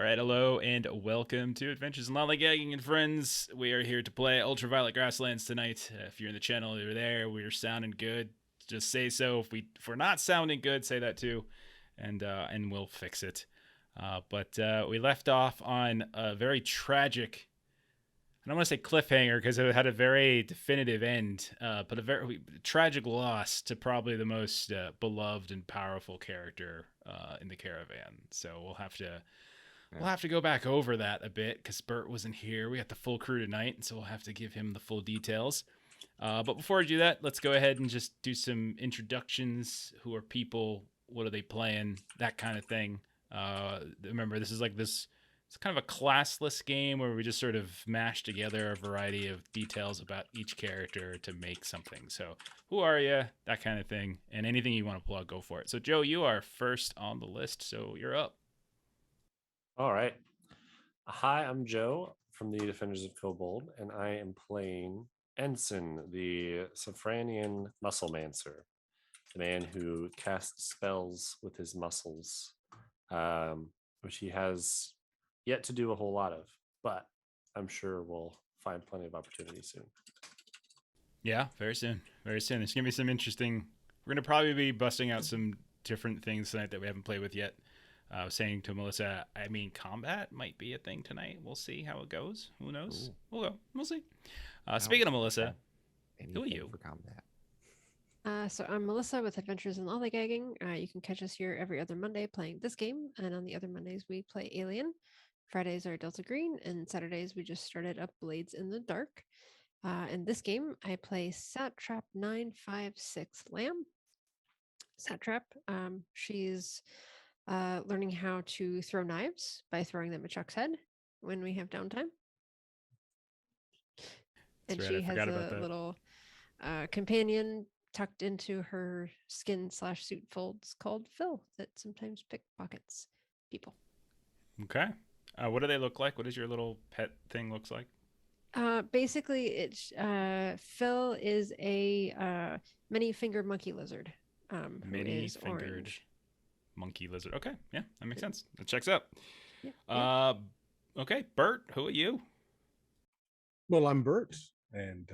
right, hello and welcome to Adventures in Lollygagging and Friends. We are here to play Ultraviolet Grasslands tonight. If you're in the channel, you're there. We're sounding good. Just say so. If we're not sounding good, say that too, and we'll fix it. But we left off on a very tragic. I don't want to say cliffhanger because it had a very definitive end, but a very tragic loss to probably the most beloved and powerful character in the caravan. So we'll have to go back over that a bit because Bert wasn't here. We got the full crew tonight, and so we'll have to give him the full details. But before we do that, let's go ahead and just do some introductions. Who are people? What are they playing? That kind of thing. Remember, this is like this. It's kind of a classless game where we just sort of mash together a variety of details about each character to make something. So, who are you? That kind of thing. And anything you want to plug, go for it. So, Joe, you are first on the list, so you're up. All right. Hi, I'm Joe from the Defenders of Kobold, and I am playing Ensen, the Safranian Musclemancer, the man who casts spells with his muscles, which he has yet to do a whole lot of, but I'm sure we'll find plenty of opportunities soon. Yeah, very soon. Very soon. There's going to be some interesting... We're going to probably be busting out some different things tonight that we haven't played with yet. I was saying to Melissa, I mean, combat might be a thing tonight. We'll see how it goes. Who knows? Ooh. We'll go. We'll see. Speaking of Melissa, who are Anything you? for combat? So I'm Melissa with Adventures in Lollygagging. You can catch us here every other Monday playing this game, and on the other Mondays we play Alien. Fridays are Delta Green, and Saturdays we just started up Blades in the Dark. In this game, I play Satrap 956 Lamb. Satrap, she's learning how to throw knives by throwing them at Chuck's head when we have downtime. And That's right, she I has forgot about a that. little companion tucked into her skin/suit folds called Phil that sometimes pickpockets people. Okay. What do they look like? What does your little pet thing looks like? Basically, it's Phil is a many-fingered monkey lizard. Who is Many-fingered orange. monkey lizard. Okay, yeah, that makes sense. That checks out. Yeah. Okay, Bert, who are you? Well, I'm Bert, and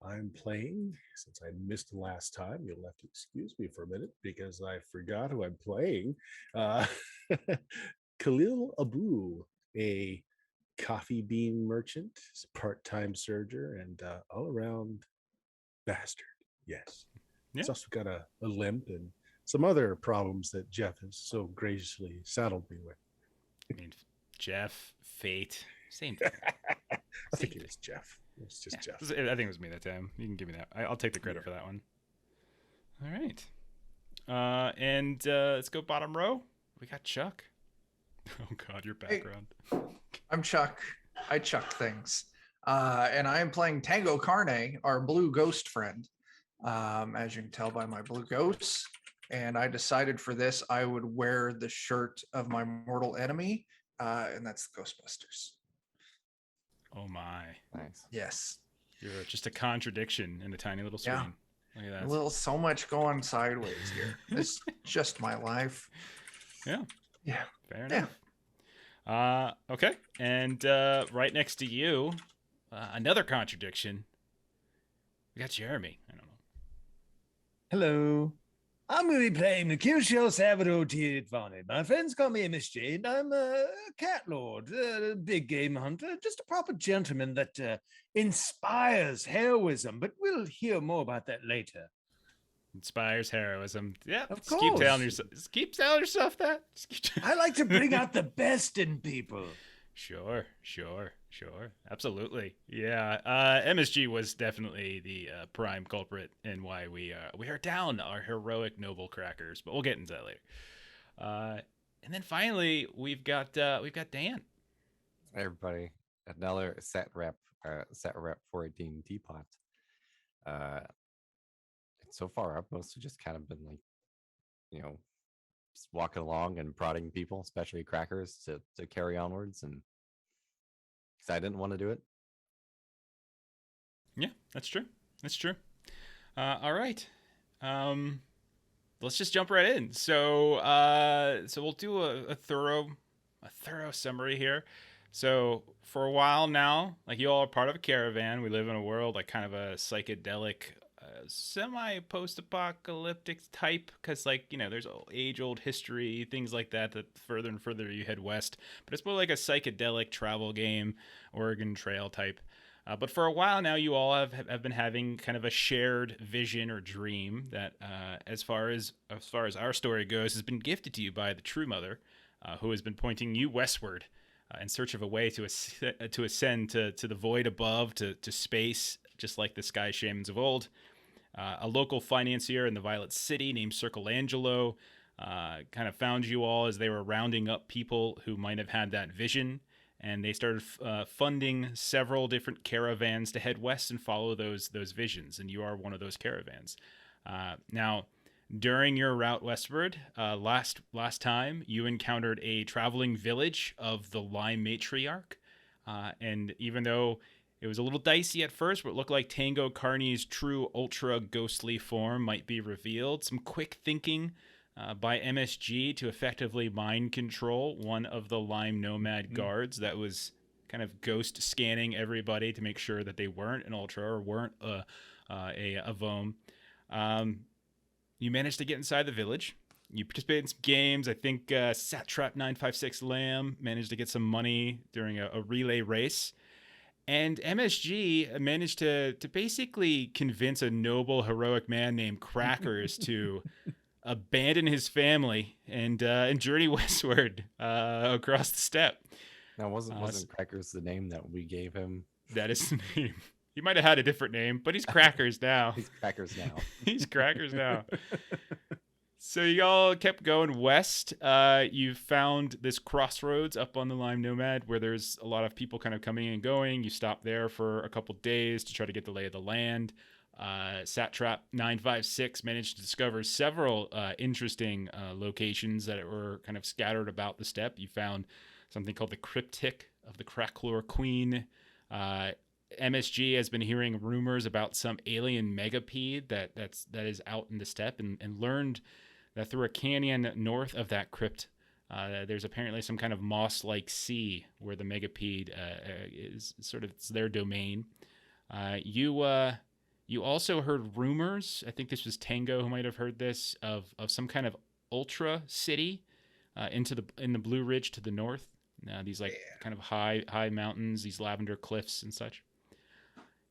I'm playing. Since I missed the last time, you'll have to excuse me for a minute because I forgot who I'm playing. Khalil Abu, a coffee bean merchant, part-time serger, and all-around bastard. Yes. Yeah. He's also got a limp and some other problems that Jeff has so graciously saddled me with. I mean, Jeff, Fate, same thing. I think it was Jeff. It's just Jeff. I think it was me that time. You can give me that. I'll take the credit for that one. All right. And let's go bottom row. We got Chuck. Oh, God, your background. I'm Chuck. I chuck things. And I am playing Tango Carne, our blue ghost friend. As you can tell by my blue ghosts. And I decided for this, I would wear the shirt of my mortal enemy, and that's the Ghostbusters. Oh, my. Nice. Yes. You're just a contradiction in a tiny little screen. Yeah. Look at A that. little so much going sideways here. It's just my life. Yeah. Yeah. Fair enough. Okay. And right next to you, another contradiction. We got Jeremy. I don't know. Hello. I'm going to be playing Mercutio Salvador Tiedvani. My friends call me Miss Jade. I'm a cat lord, a big game hunter, just a proper gentleman that inspires heroism, but we'll hear more about that later. Inspires heroism. Yeah. Of Just keep telling course. yourself. Just keep telling yourself that. I like to bring out the best in people. Sure. Absolutely. Yeah. MSG was definitely the prime culprit in why we are down our heroic noble crackers, but we'll get into that later. And then finally we've got Dan. Hey, everybody. Another set rep 418 teapot. So far, I've mostly just kind of been like, just walking along and prodding people, especially crackers, to carry onwards, and because I didn't want to do it. Yeah, that's true. All right. Let's just jump right in. So we'll do a thorough thorough summary here. So for a while now, like you all are part of a caravan. We live in a world like kind of a psychedelic, semi-post-apocalyptic type, because like there's age-old history, things like that. That further and further you head west, but it's more like a psychedelic travel game, Oregon Trail type. But for a while now, you all have been having kind of a shared vision or dream that, as far as our story goes, has been gifted to you by the True Mother, who has been pointing you westward in search of a way to ascend to the void above, to space, just like the sky shamans of old. A local financier in the Violet City named Circle Angelo kind of found you all as they were rounding up people who might have had that vision, and they started funding several different caravans to head west and follow those visions, and you are one of those caravans. Now, during your route westward, last time, you encountered a traveling village of the Lime Matriarch, and even though it was a little dicey at first, but it looked like Tango Carney's true ultra ghostly form might be revealed, some quick thinking by MSG to effectively mind control one of the Lime Nomad guards that was kind of ghost scanning everybody to make sure that they weren't an ultra or weren't a Vom. You managed to get inside the village. You participated in some games. I think Satrap 956 Lamb managed to get some money during a relay race. And MSG managed to basically convince a noble, heroic man named Crackers to abandon his family and journey westward across the steppe. Now, wasn't Crackers the name that we gave him? That is the name. He might have had a different name, but he's Crackers now. He's Crackers now. He's Crackers now. So y'all kept going west. You found this crossroads up on the Lime Nomad where there's a lot of people kind of coming and going. You stopped there for a couple days to try to get the lay of the land. Satrap 956 managed to discover several interesting locations that were kind of scattered about the steppe. You found something called the Cryptic of the Cracklore Queen. MSG has been hearing rumors about some alien megapede that is out in the steppe, and learned that through a canyon north of that crypt, there's apparently some kind of moss-like sea where the megapede is sort of, it's their domain. You also heard rumors, I think this was Tango who might have heard this, of some kind of ultra city in the Blue Ridge to the north. These kind of high mountains, these lavender cliffs and such.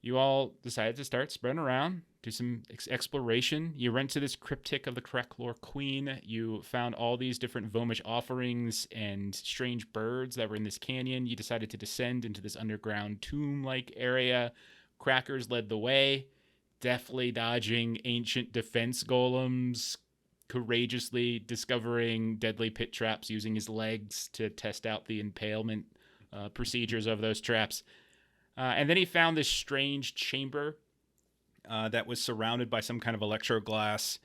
You all decided to start spreading around, do some exploration. You went to this Cryptic of the Cracklore Queen. You found all these different Vomish offerings and strange birds that were in this canyon. You decided to descend into this underground tomb-like area. Crackers led the way, deftly dodging ancient defense golems, courageously discovering deadly pit traps using his legs to test out the impalement procedures of those traps. And then he found this strange chamber that was surrounded by some kind of electroglass.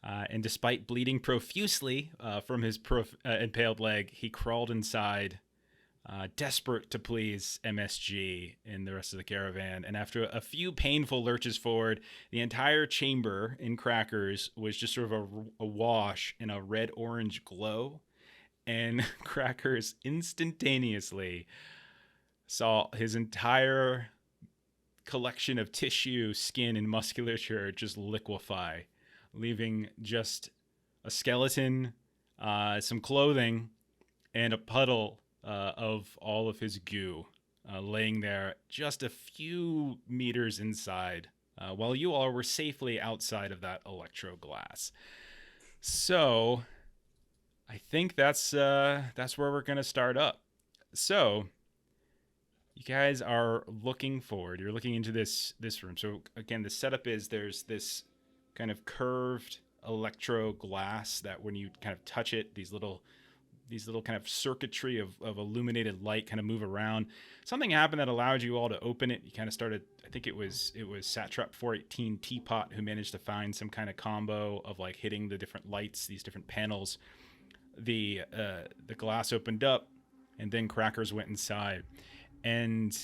And despite bleeding profusely from his impaled leg, he crawled inside, desperate to please MSG and the rest of the caravan. And after a few painful lurches forward, the entire chamber in Crackers was just sort of a wash in a red-orange glow. And Crackers instantaneously saw his entire collection of tissue, skin, and musculature just liquefy, leaving just a skeleton, some clothing, and a puddle of all of his goo laying there just a few meters inside, while you all were safely outside of that electroglass. So I think that's where we're going to start up. So you guys are looking forward. You're looking into this room. So again, the setup is there's this kind of curved electro glass that when you kind of touch it, these little kind of circuitry of illuminated light kind of move around. Something happened that allowed you all to open it. You kind of started, I think it was Satrap 418 Teapot who managed to find some kind of combo of like hitting the different lights, these different panels. The glass opened up, and then Crackers went inside. And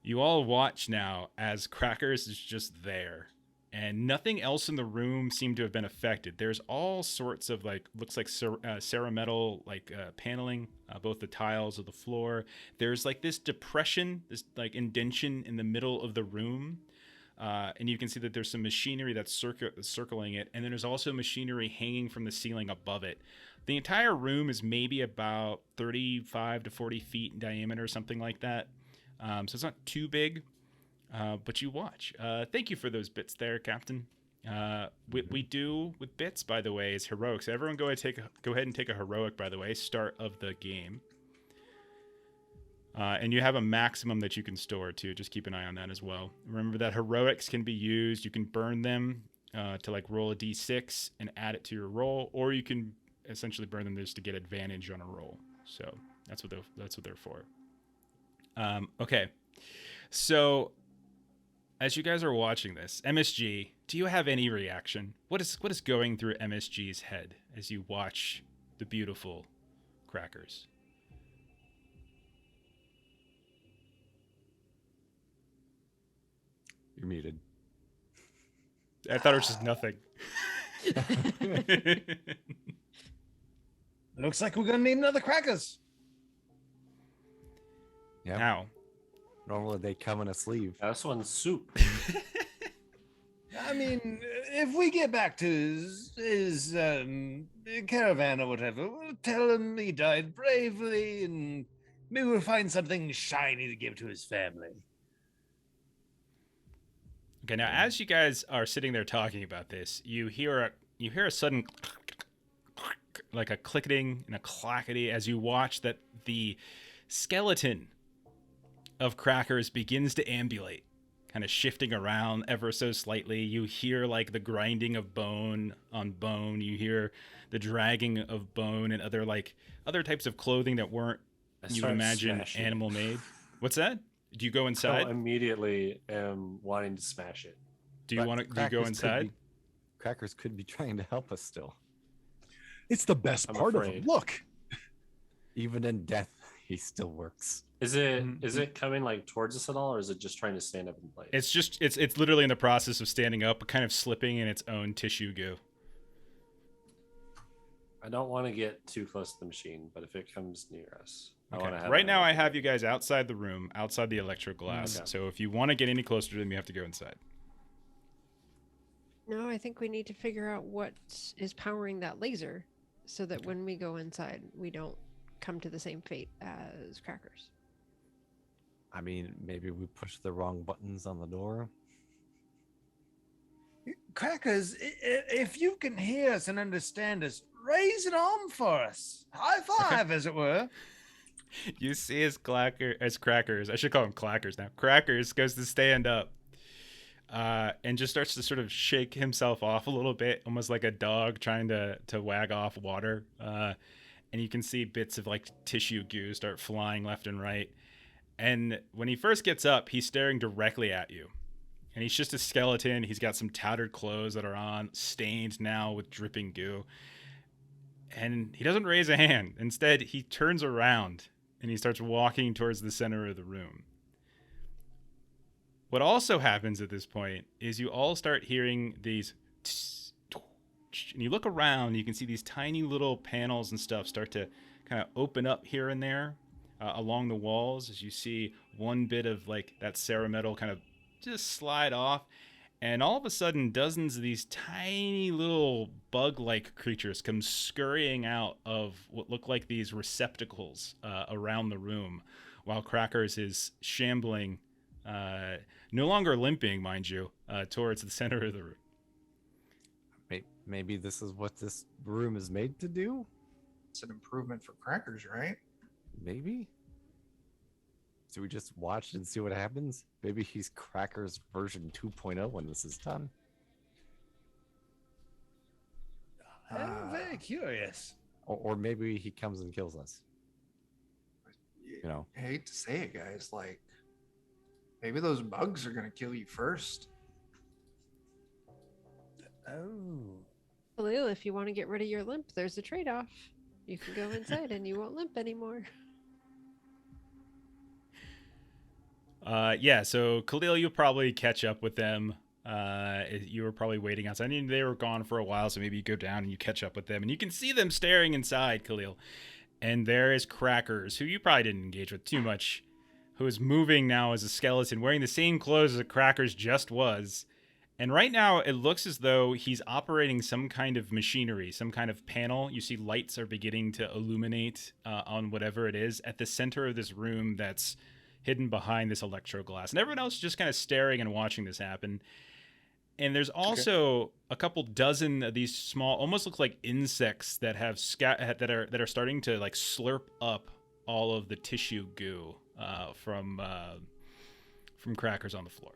you all watch now as Crackers is just there. and nothing else in the room seemed to have been affected. There's all sorts of like, looks like cerametal like paneling, both the tiles of the floor. There's like this depression, this like indention in the middle of the room. And you can see that there's some machinery that's circling it. And then there's also machinery hanging from the ceiling above it. The entire room is maybe about 35 to 40 feet in diameter, something like that. So it's not too big, but you watch. Thank you for those bits there, Captain. We do with bits, by the way, is heroics. Everyone go ahead and take a heroic, by the way, start of the game. And you have a maximum that you can store too. Just keep an eye on that as well. Remember that heroics can be used. You can burn them to like roll a d6 and add it to your roll, or you can essentially burn them just to get advantage on a roll. So that's what they're for. Okay, so as you guys are watching this, MSG, do you have any reaction? What is going through MSG's head as you watch the beautiful crackers? You're muted. I thought it was just nothing. Looks like we're gonna need another crackers. Yeah. Now, Normally they come in a sleeve. This one's soup. I mean, if we get back to his caravan or whatever, we'll tell him he died bravely, and maybe we'll find something shiny to give to his family. okay, now as you guys are sitting there talking about this, you hear a sudden like a clicking and a clackety as you watch that the skeleton of Crackers begins to ambulate, kind of shifting around ever so slightly. You hear like the grinding of bone on bone. You hear the dragging of bone and other types of clothing that weren't, you would imagine, animal made. What's that? Do you go inside? I immediately am wanting to smash it. Do you go inside? Crackers could be trying to help us still. It's the best I'm part of afraid. him. Look, Even in death, he still works. Is it coming like towards us at all, or is it just trying to stand up in place? It's literally in the process of standing up, but kind of slipping in its own tissue goo. I don't want to get too close to the machine, but if it comes near us, I Okay. want to have. Right now, I have you guys outside the room, outside the electro glass. Okay. So if you want to get any closer to them, you have to go inside. No, I think we need to figure out what is powering that laser so that when we go inside, we don't come to the same fate as Crackers. I mean, maybe we pushed the wrong buttons on the door. Crackers, if you can hear us and understand us, raise an arm for us. High five, as it were. You see as Crackers, I should call him Clackers now. Crackers goes to stand up and just starts to sort of shake himself off a little bit, almost like a dog trying to wag off water. And you can see bits of like tissue goo start flying left and right. And when he first gets up, he's staring directly at you. And he's just a skeleton. He's got some tattered clothes that are on, stained now with dripping goo. And he doesn't raise a hand. Instead, he turns around and he starts walking towards the center of the room. What also happens at this point is you all start hearing these, and you look around, you can see these tiny little panels and stuff start to kind of open up here and there along the walls as you see one bit of like that cerametal kind of just slide off. And all of a sudden, dozens of these tiny little bug-like creatures come scurrying out of what look like these receptacles around the room, while Crackers is shambling, no longer limping, mind you, towards the center of the room. Maybe this is what this room is made to do? It's an improvement for Crackers, right? Maybe? So we just watch and see what happens? Maybe he's Crackers version 2.0 when this is done. I'm very curious. Or maybe he comes and kills us. You know, I hate to say it, guys. Like, maybe those bugs are gonna kill you first. Oh. Khalil, if you want to get rid of your limp, there's a trade-off. You can go inside and you won't limp anymore. Yeah, so Khalil, you'll probably catch up with them You were probably waiting outside. I mean, they were gone for a while, so maybe you go down and you catch up with them, and you can see them staring inside, Khalil. And there is Crackers, who you probably didn't engage with too much, who is moving now as a skeleton, wearing the same clothes as Crackers just was. And right now, it looks as though he's operating some kind of machinery, some kind of panel. You see lights are beginning to illuminate on whatever it is at the center of this room that's hidden behind this electro glass. And everyone else is just kind of staring and watching this happen. And there's also a couple dozen of these small, almost look like insects that have that are starting to like slurp up all of the tissue goo from Crackers on the floor.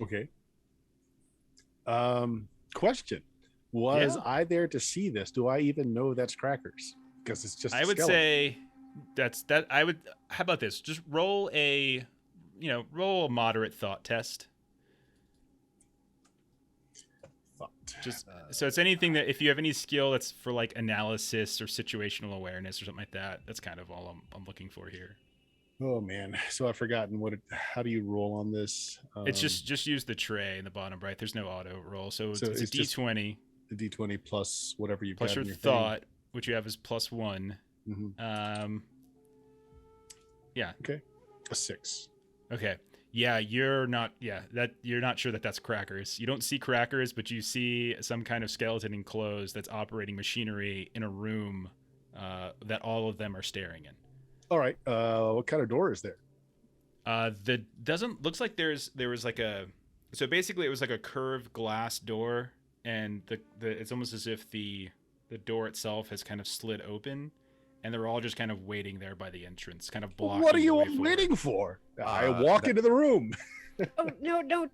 Okay. Question. Was I there to see this? Do I even know that's Crackers? Because it's just I would say that I would. How about this? Just roll a moderate thought test. Just so it's anything that if you have any skill that's for like analysis or situational awareness or something like that. That's kind of all I'm looking for here. Oh man, so I've forgotten how do you roll on this? It's just use the tray in the bottom right. There's no auto roll, so it's a D20. The D20 plus whatever you plus got your in your thought, which you have is +1. Mm-hmm. Yeah. Okay. A 6. Okay. Yeah, you're not sure that that's Crackers. You don't see Crackers, but you see some kind of skeleton in clothes that's operating machinery in a room that all of them are staring in. All right. What kind of door is there? Looks like there was like a, so basically it was like a curved glass door, and it's almost as if the door itself has kind of slid open, and they're all just kind of waiting there by the entrance, kind of blocking. What are you the way all forward. waiting for? I walk into the room. Oh no, don't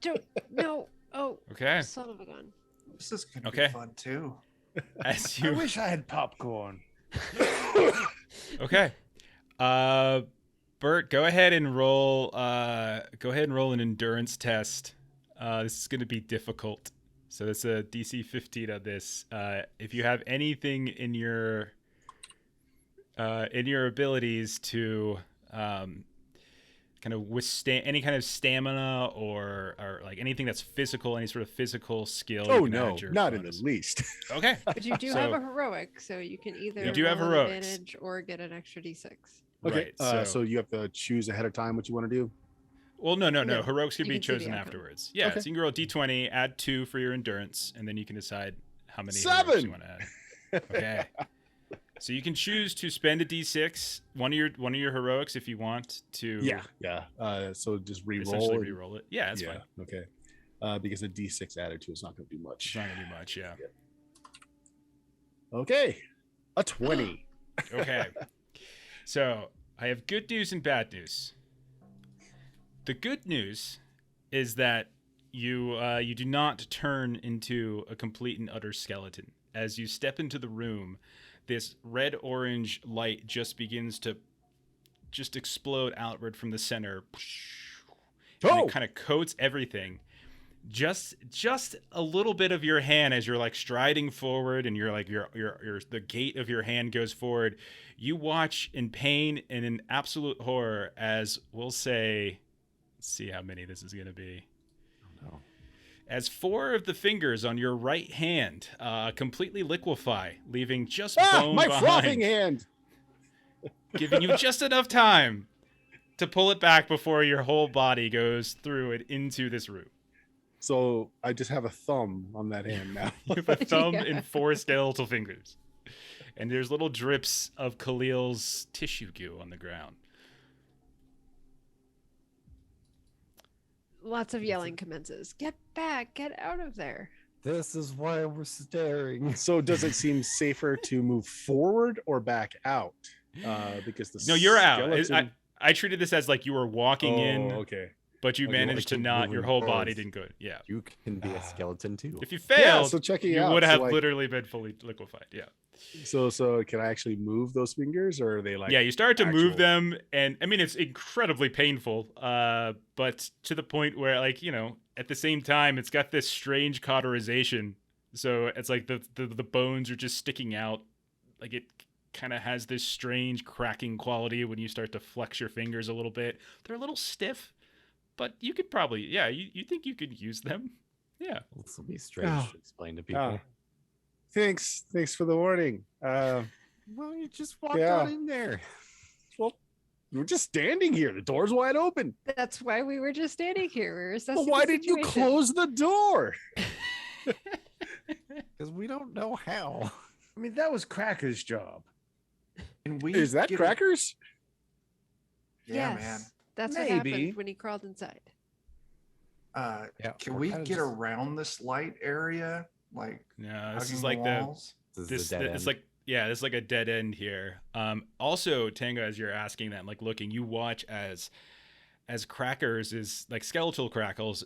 no. Oh. Okay. Son of a gun. This is gonna be fun too. As I you wish I had popcorn. Okay. Bert, go ahead and roll an endurance test. This is going to be difficult. So that's a DC 15 on this. If you have anything in your abilities to kind of withstand any kind of stamina or like anything that's physical, any sort of physical skill. Oh no, not in the least. Okay. But you do have a heroic, so you can either you do have roll an heroics. advantage or get an extra D6. Okay, right, so you have to choose ahead of time what you want to do? Well, no. No, Heroics can you be can see the chosen outcome. afterwards. Yeah, Okay. so you can roll a D20, add 2 for your endurance, and then you can decide how many 7! heroics you want to add. Okay. So you can choose to spend a D6, one of your heroics if you want to. Yeah. So just re-roll. Essentially re-roll it. Yeah, that's fine. Okay. Because a D6 added to it's not going to do much. It's not gonna do much. Yeah. Okay. A 20. Okay. So I have good news and bad news. The good news is that you do not turn into a complete and utter skeleton. As you step into the room, this red-orange light just begins to just explode outward from the center. And it kind of coats everything. Just a little bit of your hand as you're like striding forward, and you're like the gait of your hand goes forward. You watch in pain and in absolute horror as we'll say, let's see how many this is gonna be. Oh, no. As 4 of the fingers on your right hand completely liquefy, leaving just bone my behind, frothing hand. giving you just enough time to pull it back before your whole body goes through it into this room. So I just have a thumb on that hand now. You have a thumb Yeah. and 4 skeletal fingers. And there's little drips of Khalil's tissue goo on the ground. Lots of yelling commences. Get back! Get out of there! This is why we're staring. So does it seem safer to move forward or back out? Because the No, you're out. skeleton... I treated this as like you were walking in, Okay. but you Okay, managed to like not. Your moving whole forward. body didn't go. Yeah. You can be a skeleton too. If you Yeah, failed, so checking you out. would so, have like, literally been fully liquefied. Yeah. So can I actually move those fingers, or are they like? Yeah, you start to move actual- them, and I mean it's incredibly painful, but to the point where, like, at the same time it's got this strange cauterization, so it's like the bones are just sticking out, like it kind of has this strange cracking quality when you start to flex your fingers a little bit. They're a little stiff, but you could probably, yeah, you think you could use them? Yeah. This will be strange Oh. to explain to people. Thanks for the warning. Well, you just walked Yeah. on in there. Well, we're just standing here. The door's wide open. That's why we were just standing here. We were assessing Well, the why did you situation. close the door? Because we don't know how. I mean, that was Cracker's job. And we Is that get a- crackers? Yeah, Yes, man. that's what Maybe. happened when he crawled inside. Yeah, Can we're we kinda get just- around this light area? Like No, this hugging is like walls? This is this. the dead It's end. like, yeah, it's like a dead end here. Also, Tango, as you're asking that, like looking, you watch as Crackers is like skeletal Crackers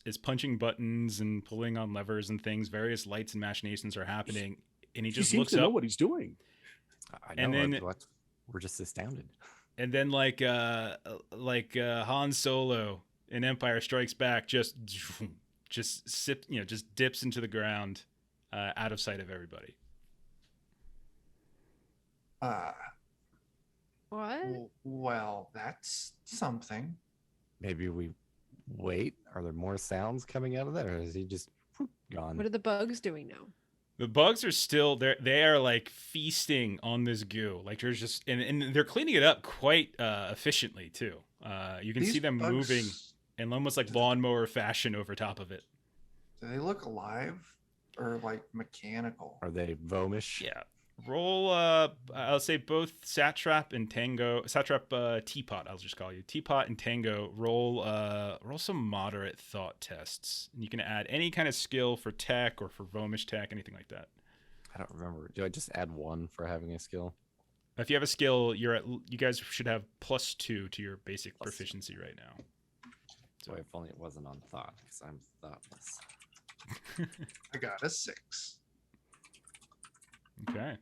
is punching buttons and pulling on levers and things. Various lights and machinations are happening, and he He just seems looks to know up. what he's doing. I know. and then- we're just astounded. And then like Han Solo in Empire Strikes Back just dips into the ground, out of sight of everybody. What? Well, that's something. Maybe we wait. Are there more sounds coming out of there? Or is he just gone? What are the bugs doing now? The bugs are still there. They are like feasting on this goo. Like there's just and they're cleaning it up quite efficiently too. You can see These them moving bugs, in almost like lawnmower fashion over top of it. do they look alive or like mechanical? Are they vomish? Yeah. Roll I'll say both Satrap and Tango. Satrap Teapot, I'll just call you. Teapot and Tango, roll some moderate thought tests. And you can add any kind of skill for tech or for vomish tech, anything like that. I don't remember. Do I just add 1 for having a skill? If you have a skill, you guys should have +2 to your basic Plus 2. proficiency right now. So if only it wasn't on thought, because I'm thoughtless. I got a 6. Okay.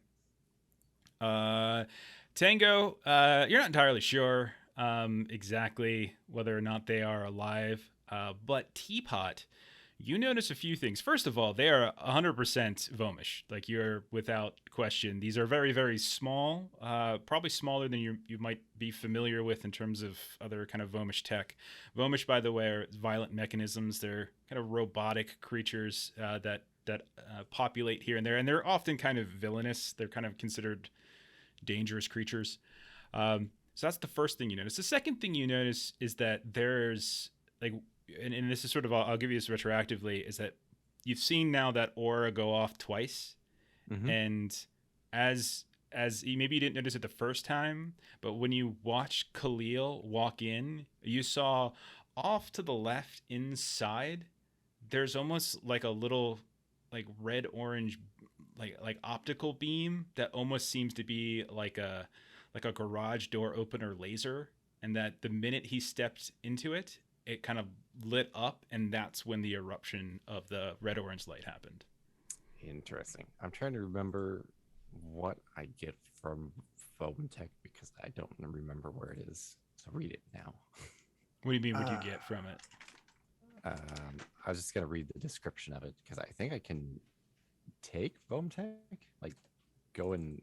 Tango, you're not entirely sure exactly whether or not they are alive, but Teapot, you notice a few things. First of all, they are 100% vomish. Like you're without question. These are very, very small, probably smaller than you might be familiar with in terms of other kind of vomish tech. Vomish, by the way, are violent mechanisms. They're kind of robotic creatures that populate here and there, and they're often kind of villainous. They're kind of considered dangerous creatures. So that's the first thing you notice. The second thing you notice is that there's like, and this is sort of, I'll give you this retroactively, is that you've seen now that aura go off twice. Mhm. And as maybe you didn't notice it the first time, but when you watched Khalil walk in, you saw off to the left inside, there's almost like a little like red orange like optical beam that almost seems to be like a garage door opener laser, and that the minute he stepped into it, it kind of lit up, and that's when the eruption of the red orange light happened. Interesting. I'm trying to remember what I get from foam tech because I don't remember where it is. So read it now. What do you mean? What do you get from it? I was just gonna read the description of it because I think I can take foam tech, like go and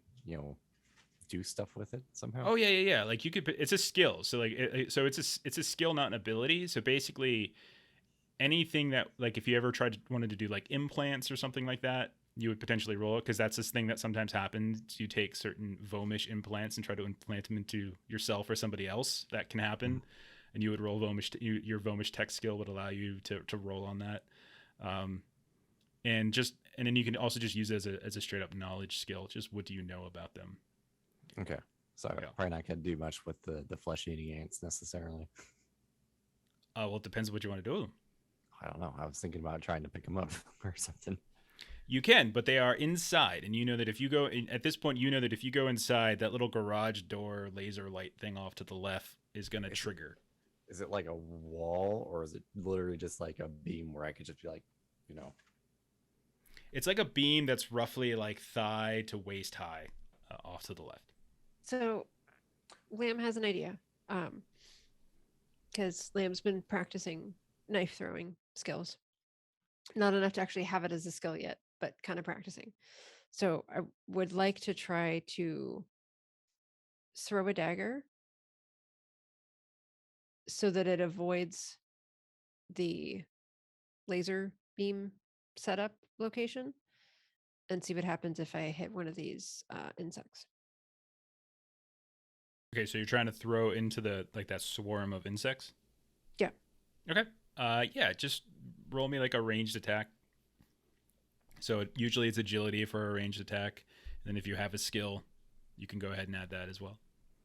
do stuff with it somehow. Oh yeah. Like you could. It's a skill. So like, it's a skill, not an ability. So basically, anything that like if you ever wanted to do like implants or something like that, you would potentially roll it because that's this thing that sometimes happens. You take certain vomish implants and try to implant them into yourself or somebody else. That can happen, and you would roll vomish. Your vomish tech skill would allow you to roll on that, and then you can also just use it as a straight up knowledge skill. Just what do you know about them? Okay. So Yeah. probably not gonna do much with the flesh eating ants necessarily. Well, it depends what you want to do with them. I don't know. I was thinking about trying to pick them up or something. You can, but they are inside, and you know that if you go at this point, you know that if you go inside, that little garage door laser light thing off to the left is going to trigger. Is it like a wall or is it literally just like a beam where I could just be like, It's like a beam that's roughly like thigh to waist high, off to the left. So, Lamb has an idea. Because Lamb's been practicing knife throwing skills. Not enough to actually have it as a skill yet, but kind of practicing. So I would like to try to throw a dagger so that it avoids the laser beam setup location, and see what happens if I hit one of these insects. Okay, so you're trying to throw into the like that swarm of insects? Yeah. Okay. Yeah, just roll me like a ranged attack. So usually it's agility for a ranged attack. And then if you have a skill, you can go ahead and add that as well.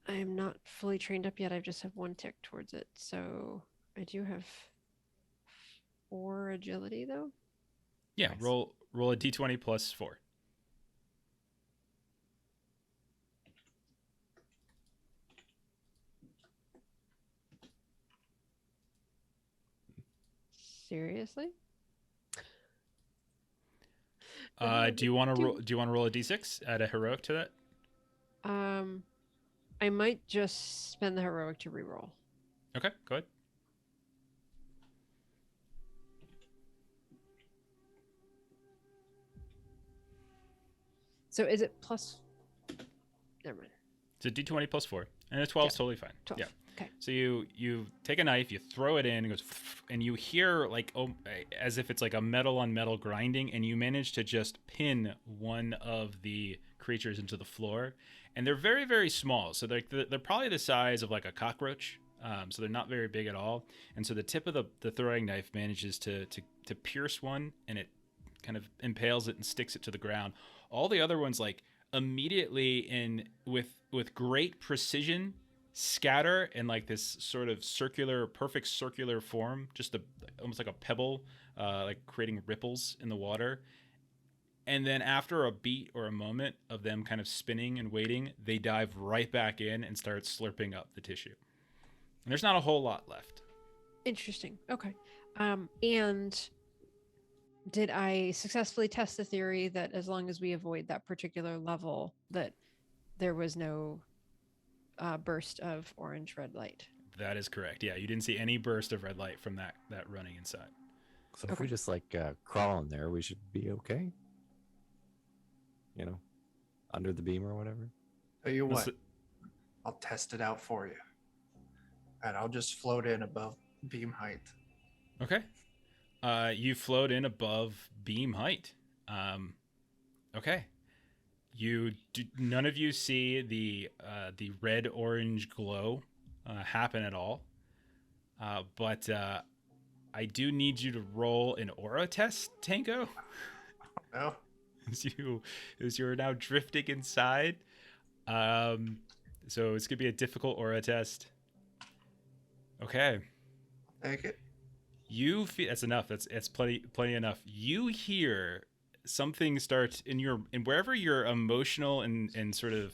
I am not fully trained up yet. I just have 1 tick towards it. So I do have 4 agility though. Yeah, Nice. roll a d20 plus 4. Seriously? Do you want to roll? Do you want to roll a d6? Add a heroic to that. I might just spend the heroic to reroll. Okay, go ahead. So is it plus? Never mind. It's a d20 plus 4, and a 12 is totally fine. 12. Yeah. Okay. So you take a knife, you throw it in, it goes, and you hear like as if it's like a metal on metal grinding, and you manage to just pin one of the creatures into the floor, and they're very very small. So they're probably the size of like a cockroach. So they're not very big at all, and so the tip of the throwing knife manages to pierce one, and it kind of impales it and sticks it to the ground. All the other ones like immediately in with great precision scatter in like this sort of perfect circular form, just almost like a pebble, like creating ripples in the water. And then after a beat or a moment of them kind of spinning and waiting, they dive right back in and start slurping up the tissue. And there's not a whole lot left. Interesting. Okay. And did I successfully test the theory that as long as we avoid that particular level, that there was no burst of orange red light? That is correct. Yeah, you didn't see any burst of red light from that running inside. So if we just like crawl in there, we should be okay. You know, under the beam or whatever. Tell you what, Let's- I'll test it out for you. And I'll just float in above beam height. Okay. You float in above beam height. Okay. None of you see the red orange glow happen at all. But I do need you to roll an aura test, Tango. No. as you're now drifting inside. So it's gonna be a difficult aura test. Okay. Take it. You feel that's enough. That's plenty enough. You hear something start in wherever your emotional and sort of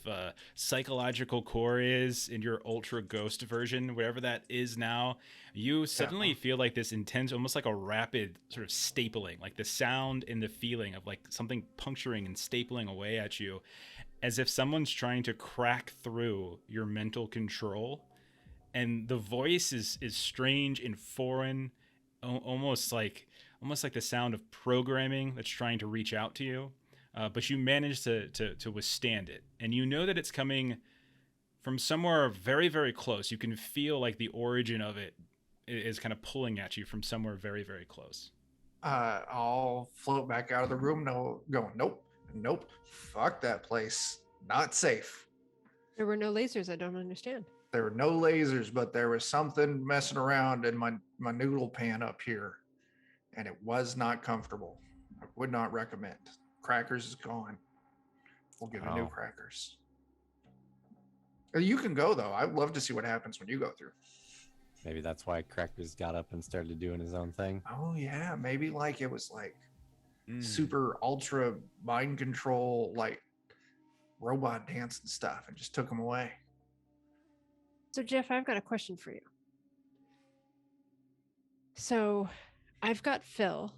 psychological core is in your ultra ghost version, wherever that is now. You suddenly feel like this intense, almost like a rapid sort of stapling, like the sound and the feeling of like something puncturing and stapling away at you, as if someone's trying to crack through your mental control. And the voice is strange and foreign, almost like the sound of programming that's trying to reach out to you. But you manage to withstand it, and you know that it's coming from somewhere very very close. You can feel like the origin of it is kind of pulling at you from somewhere very very close. I'll float back out of the room. Going nope, fuck that place. Not safe. There were no lasers. I don't understand. There were no lasers, but there was something messing around in my noodle pan up here, and it was not comfortable. I would not recommend. Crackers is gone. We'll get a new Oh. crackers. You can go though. I'd love to see what happens when you go through. Maybe that's why Crackers got up and started doing his own thing. Oh yeah, maybe like it was like Mm. super ultra mind control, like robot dance and stuff, and just took him away. So, Jeff, I've got a question for you. So, I've got Phil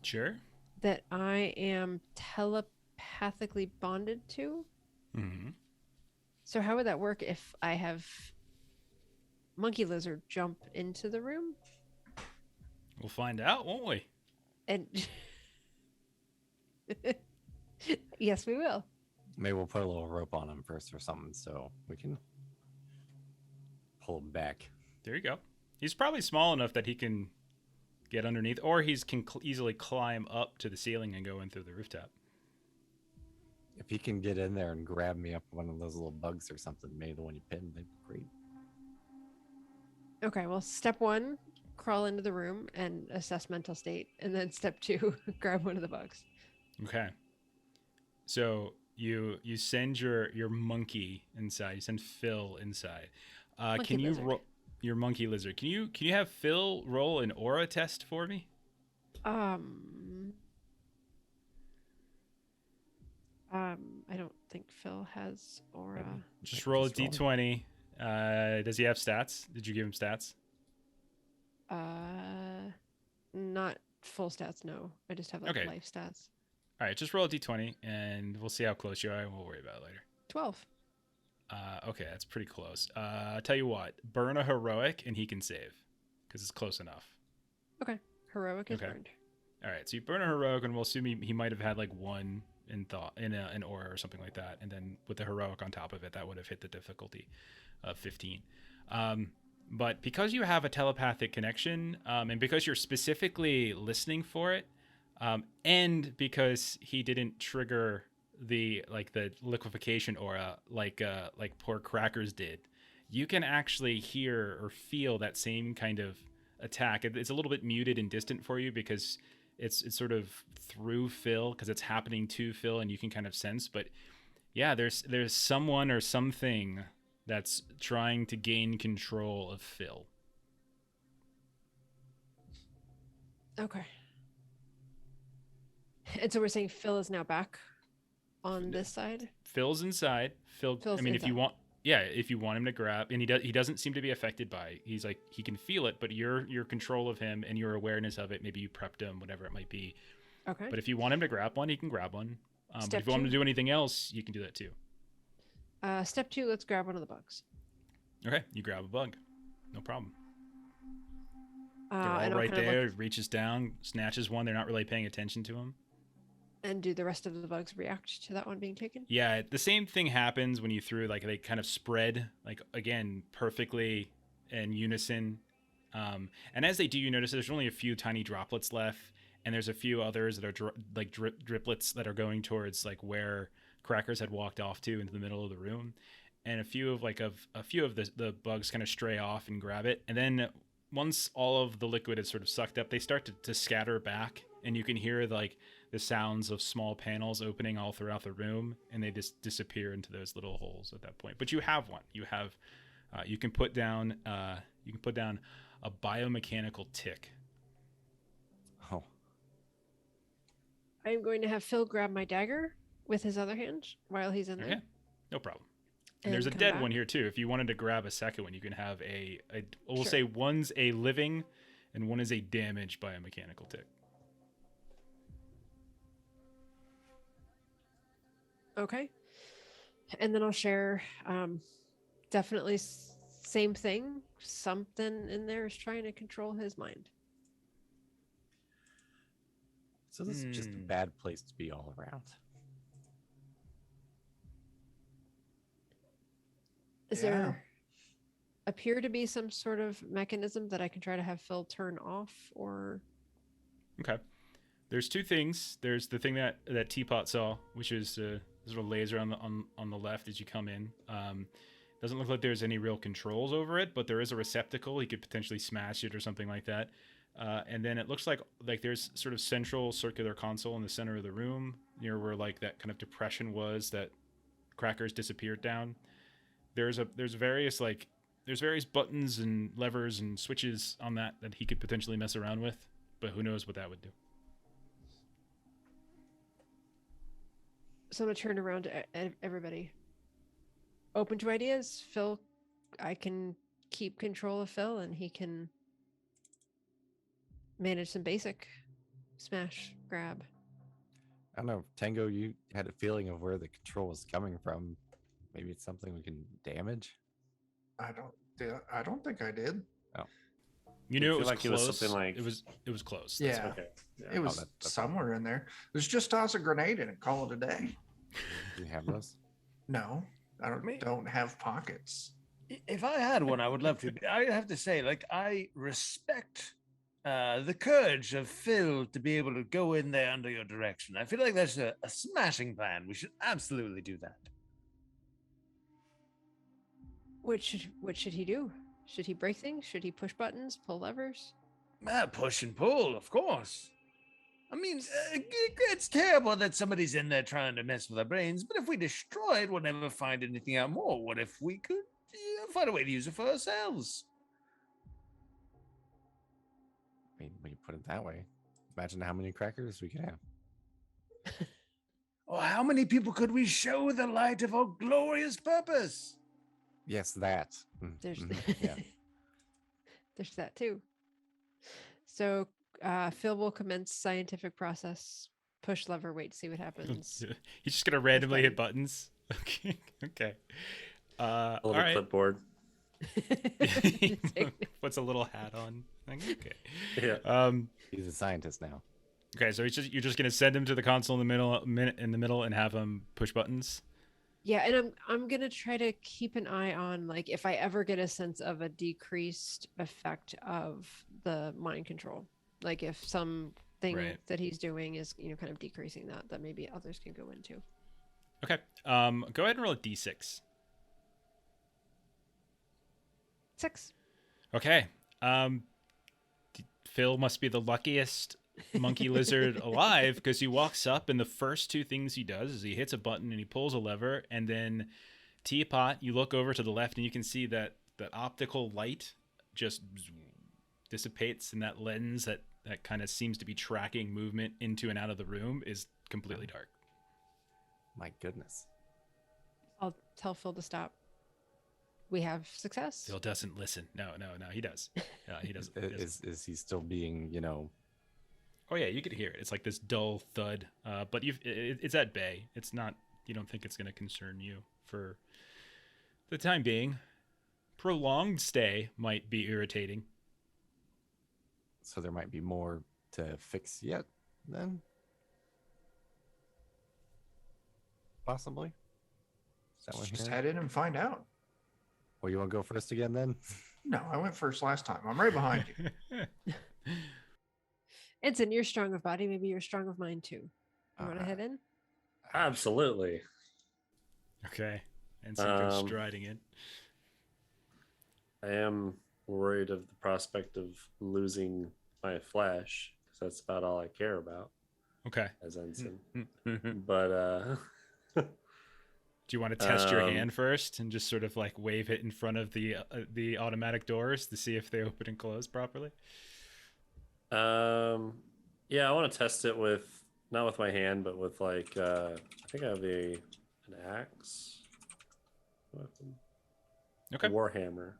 Sure. that I am telepathically bonded to. Mm-hmm. So, how would that work if I have Monkey Lizard jump into the room? We'll find out, won't we? And yes, we will. Maybe we'll put a little rope on him first or something so we can pull him back. There you go. He's probably small enough that he can get underneath, or he can easily climb up to the ceiling and go in through the rooftop. If he can get in there and grab me up one of those little bugs or something, maybe the one you pinned, that'd be great. Okay, well, step 1, crawl into the room and assess mental state. And then step 2, grab one of the bugs. Okay. So you send your monkey inside. You send Phil inside. Can you roll your monkey lizard? Can you have Phil roll an aura test for me? I don't think Phil has aura. Just roll a d20. Does he have stats? Did you give him stats? Not full stats, no. I just have like life stats. All right, just roll a d20 and we'll see how close you are and we'll worry about it later. 12. Okay, that's pretty close. I'll tell you what, burn a heroic and he can save because it's close enough. Okay, heroic is burned. All right, so you burn a heroic and we'll assume he might have had like 1 in thought in an aura or something like that, and then with the heroic on top of it, that would have hit the difficulty of 15. But because you have a telepathic connection, and because you're specifically listening for it, and because he didn't trigger the liquefaction aura like poor Crackers did, you can actually hear or feel that same kind of attack. It's a little bit muted and distant for you because it's sort of through Phil, because it's happening to Phil and you can kind of sense. But yeah, there's someone or something that's trying to gain control of Phil. Okay. And so we're saying Phil is now back on this side? Phil's inside. Phil's I mean, inside. If you want him to grab, and he doesn't seem to be affected by it. He's like, he can feel it, but your control of him and your awareness of it, maybe you prepped him, whatever it might be. Okay. But if you want him to grab one, he can grab one. But if you want him to do anything else, you can do that too. Step 2, let's grab one of the bugs. Okay, you grab a bug. No problem. They're all right there. Reaches down, snatches one. They're not really paying attention to him. And do the rest of the bugs react to that one being taken? Yeah, the same thing happens when you threw, like they kind of spread, like again, perfectly in unison. And as they do, you notice there's only a few tiny droplets left, and there's a few others that are driplets that are going towards like where Crackers had walked off to into the middle of the room, and a few of the bugs kind of stray off and grab it, and then once all of the liquid is sort of sucked up, they start to scatter back, and you can hear like the sounds of small panels opening all throughout the room, and they just disappear into those little holes at that point. But you have one. You have you can put down a biomechanical tick. Oh. I'm going to have Phil grab my dagger with his other hand while he's in there. Yeah, no problem. And there's a dead one here too. If you wanted to grab a second one, you can have we'll say one's a living and one is a damaged biomechanical tick. Okay. And then I'll share definitely same thing. Something in there is trying to control his mind. So this is just a bad place to be all around. Is there appear to be some sort of mechanism that I can try to have Phil turn off or? Okay. There's 2 things. There's the thing that Teapot saw, which is there's a little laser on the left as you come in. Doesn't look like there's any real controls over it, but there is a receptacle. He could potentially smash it or something like that. And then it looks like there's sort of central circular console in the center of the room near where like that kind of depression was that Crackers disappeared down. There's various buttons and levers and switches on that he could potentially mess around with, but who knows what that would do. So I'm going to turn around to everybody. Open to ideas. Phil, I can keep control of Phil and he can manage some basic smash, grab. I don't know, Tango, you had a feeling of where the control was coming from. Maybe it's something we can damage? I don't think I did. Oh. You knew it was like close. It was something like it was close. Yeah. Okay. Yeah. It was somewhere in there. Let's just toss a grenade in and call it a day. Do you have those? No, I don't have pockets. If I had one, I would love to. I have to say, like, I respect the courage of Phil to be able to go in there under your direction. I feel like that's a smashing plan. We should absolutely do that. What should he do? Should he break things? Should he push buttons, pull levers? Push and pull, of course. I mean, it's terrible that somebody's in there trying to mess with our brains, but if we destroy it, we'll never find anything out more. What if we could find a way to use it for ourselves? I mean, when you put it that way, imagine how many crackers we could have. Or how many people could we show the light of our glorious purpose? Yes, that. There's Yeah. there's that too. So Phil will commence scientific process. Push lever, wait to see what happens. He's just gonna randomly hit buttons. Okay. Okay. A All little right. clipboard. Puts a little hat on. Okay. Yeah. He's a scientist now. Okay. So you're just gonna send him to the console in the middle and have him push buttons. Yeah, and I'm gonna try to keep an eye on, like, if I ever get a sense of a decreased effect of the mind control, like if something Right. that he's doing is kind of decreasing that maybe others can go into. Okay. Go ahead and roll a d6. 6. Okay. Phil must be the luckiest monkey lizard alive, because he walks up and the first two things he does is he hits a button and he pulls a lever, and then Teapot, you look over to the left and you can see that optical light just dissipates, and that lens that kind of seems to be tracking movement into and out of the room is completely dark. My goodness. I'll tell Phil to stop. We have success. Phil doesn't listen. No, he does. He doesn't. Is he still being, Oh yeah, you could hear it. It's like this dull thud, but it's at bay. It's not. You don't think it's going to concern you for the time being. Prolonged stay might be irritating. so there might be more to fix yet then? Possibly? Is that what Let's I'm just hearing? head in and find out. Well, you want to go first again then? No, I went first last time. I'm right behind you. Ensen, you're strong of body. Maybe you're strong of mind too. You want to head in? Absolutely. Okay. And so goes Um, striding in. I am worried of the prospect of losing my flesh, because that's about all I care about Okay. as Ensign. Mm-hmm. But Do you want to test your Um, hand first and just sort of like wave it in front of the automatic doors to see if they open and close properly? yeah, I want to test it with, not with my hand, but with like I think I have an axe weapon. Okay. A warhammer.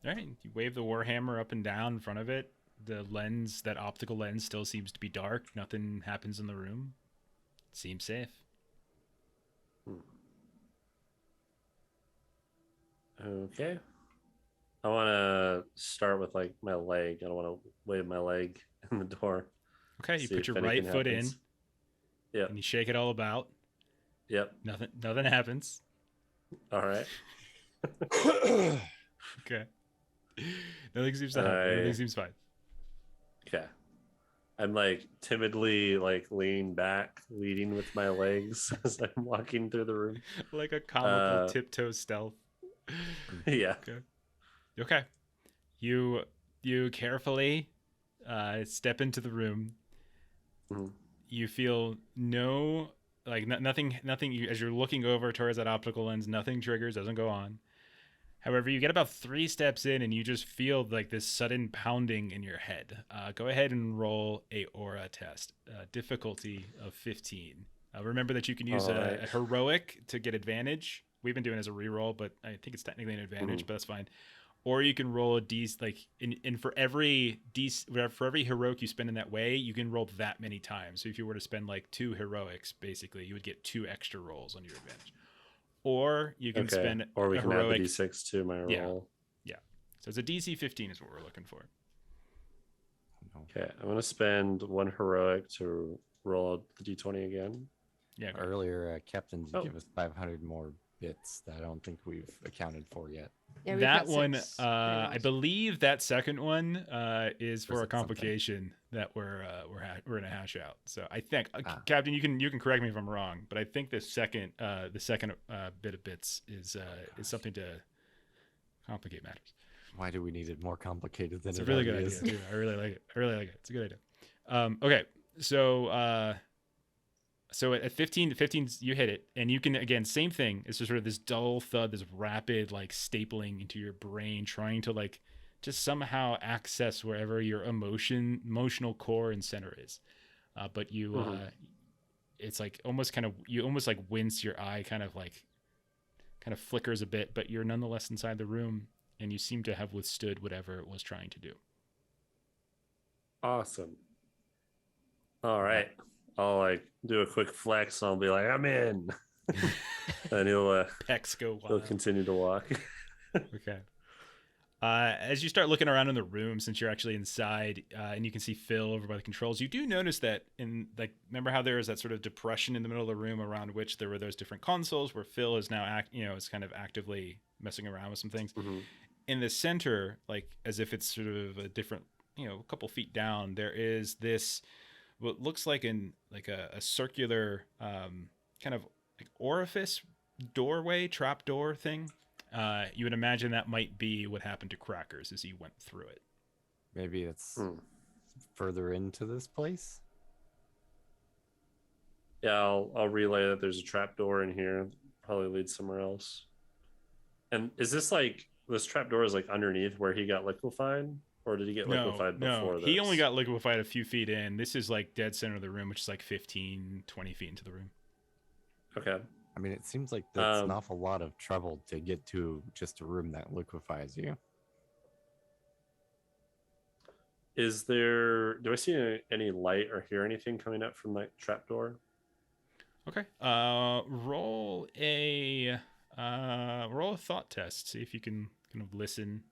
All right. You wave the warhammer up and down in front of it. The lens, that optical lens, still seems to be dark. Nothing happens in the room. Seems safe. Okay. I want to start with like my leg. I don't want to wave my leg in the door. Okay. You See put if your right anything foot happens. in Yep. and you shake it all about. Yep. Nothing happens. All right. Okay. Nothing seems to happen. Everything seems fine. Okay. I'm like timidly like leaning back, leading with my legs as I'm walking through the room. Like a comical tiptoe stealth. Yeah. Okay. You carefully step into the room. Mhm. You feel no, like nothing. As you're looking over towards that optical lens, nothing triggers, doesn't go on. However, you get about 3 steps in and you just feel like this sudden pounding in your head. Go ahead and roll a aura test. Difficulty of 15. Remember that you can use a heroic to get advantage. We've been doing it as a reroll, but I think it's technically an advantage, but that's fine. Or you can roll a D, like for every heroic you spend in that way, you can roll that many times. So if you were to spend like 2 heroics, basically, you would get 2 extra rolls on your advantage. Or you can spend or we a can heroic. add the d6 to my roll. Yeah. So it's a DC 15 is what we're looking for. Okay, I'm gonna spend 1 heroic to roll the d20 again. Yeah. Earlier, Captain did Oh. give us 500 more bits that I don't think we've accounted for yet. Yeah, we've that got one, 6 I random. believe that second one is for Is a it something? complication that we're gonna hash out. So I think, Ah. Captain, you can correct me if I'm wrong, but I think the second bit of bits is something to complicate matters. Why do we need it more complicated than It's a it really already good is? idea too. I really like it. It's a good idea. Okay, so at 15, you hit it, and you can, again, same thing. It's just sort of this dull thud, this rapid like stapling into your brain, trying to like just somehow access wherever your emotional core and center is. But you, it's like you almost like wince, your eye kind of flickers a bit, but you're nonetheless inside the room, and you seem to have withstood whatever it was trying to do. Awesome. All right. I'll like do a quick flex. And I'll be like, I'm in. And he'll Pecs go he'll wild. continue to walk. Okay. As you start looking around in the room, since you're actually inside, and you can see Phil over by the controls, you do notice that remember how there was that sort of depression in the middle of the room around which there were those different consoles where Phil is now is kind of actively messing around with some things. Mm-hmm. In the center, like as if it's sort of a different, a couple feet down, there is this what looks like a circular kind of like orifice, doorway, trap door thing. You would imagine that might be what happened to Crackers as he went through it. Maybe it's further into this place. Yeah, I'll relay that there's a trapdoor in here. Probably leads somewhere else. And is this trapdoor is like underneath where he got liquefied? Or did he get liquefied before this? He only got liquefied a few feet in. This is like dead center of the room, which is like 15, 20 feet into the room. Okay. I mean, it seems like that's an awful lot of trouble to get to just a room that liquefies you. Do I see any light or hear anything coming up from that trapdoor? Okay. Roll a thought test. See if you can kind of listen.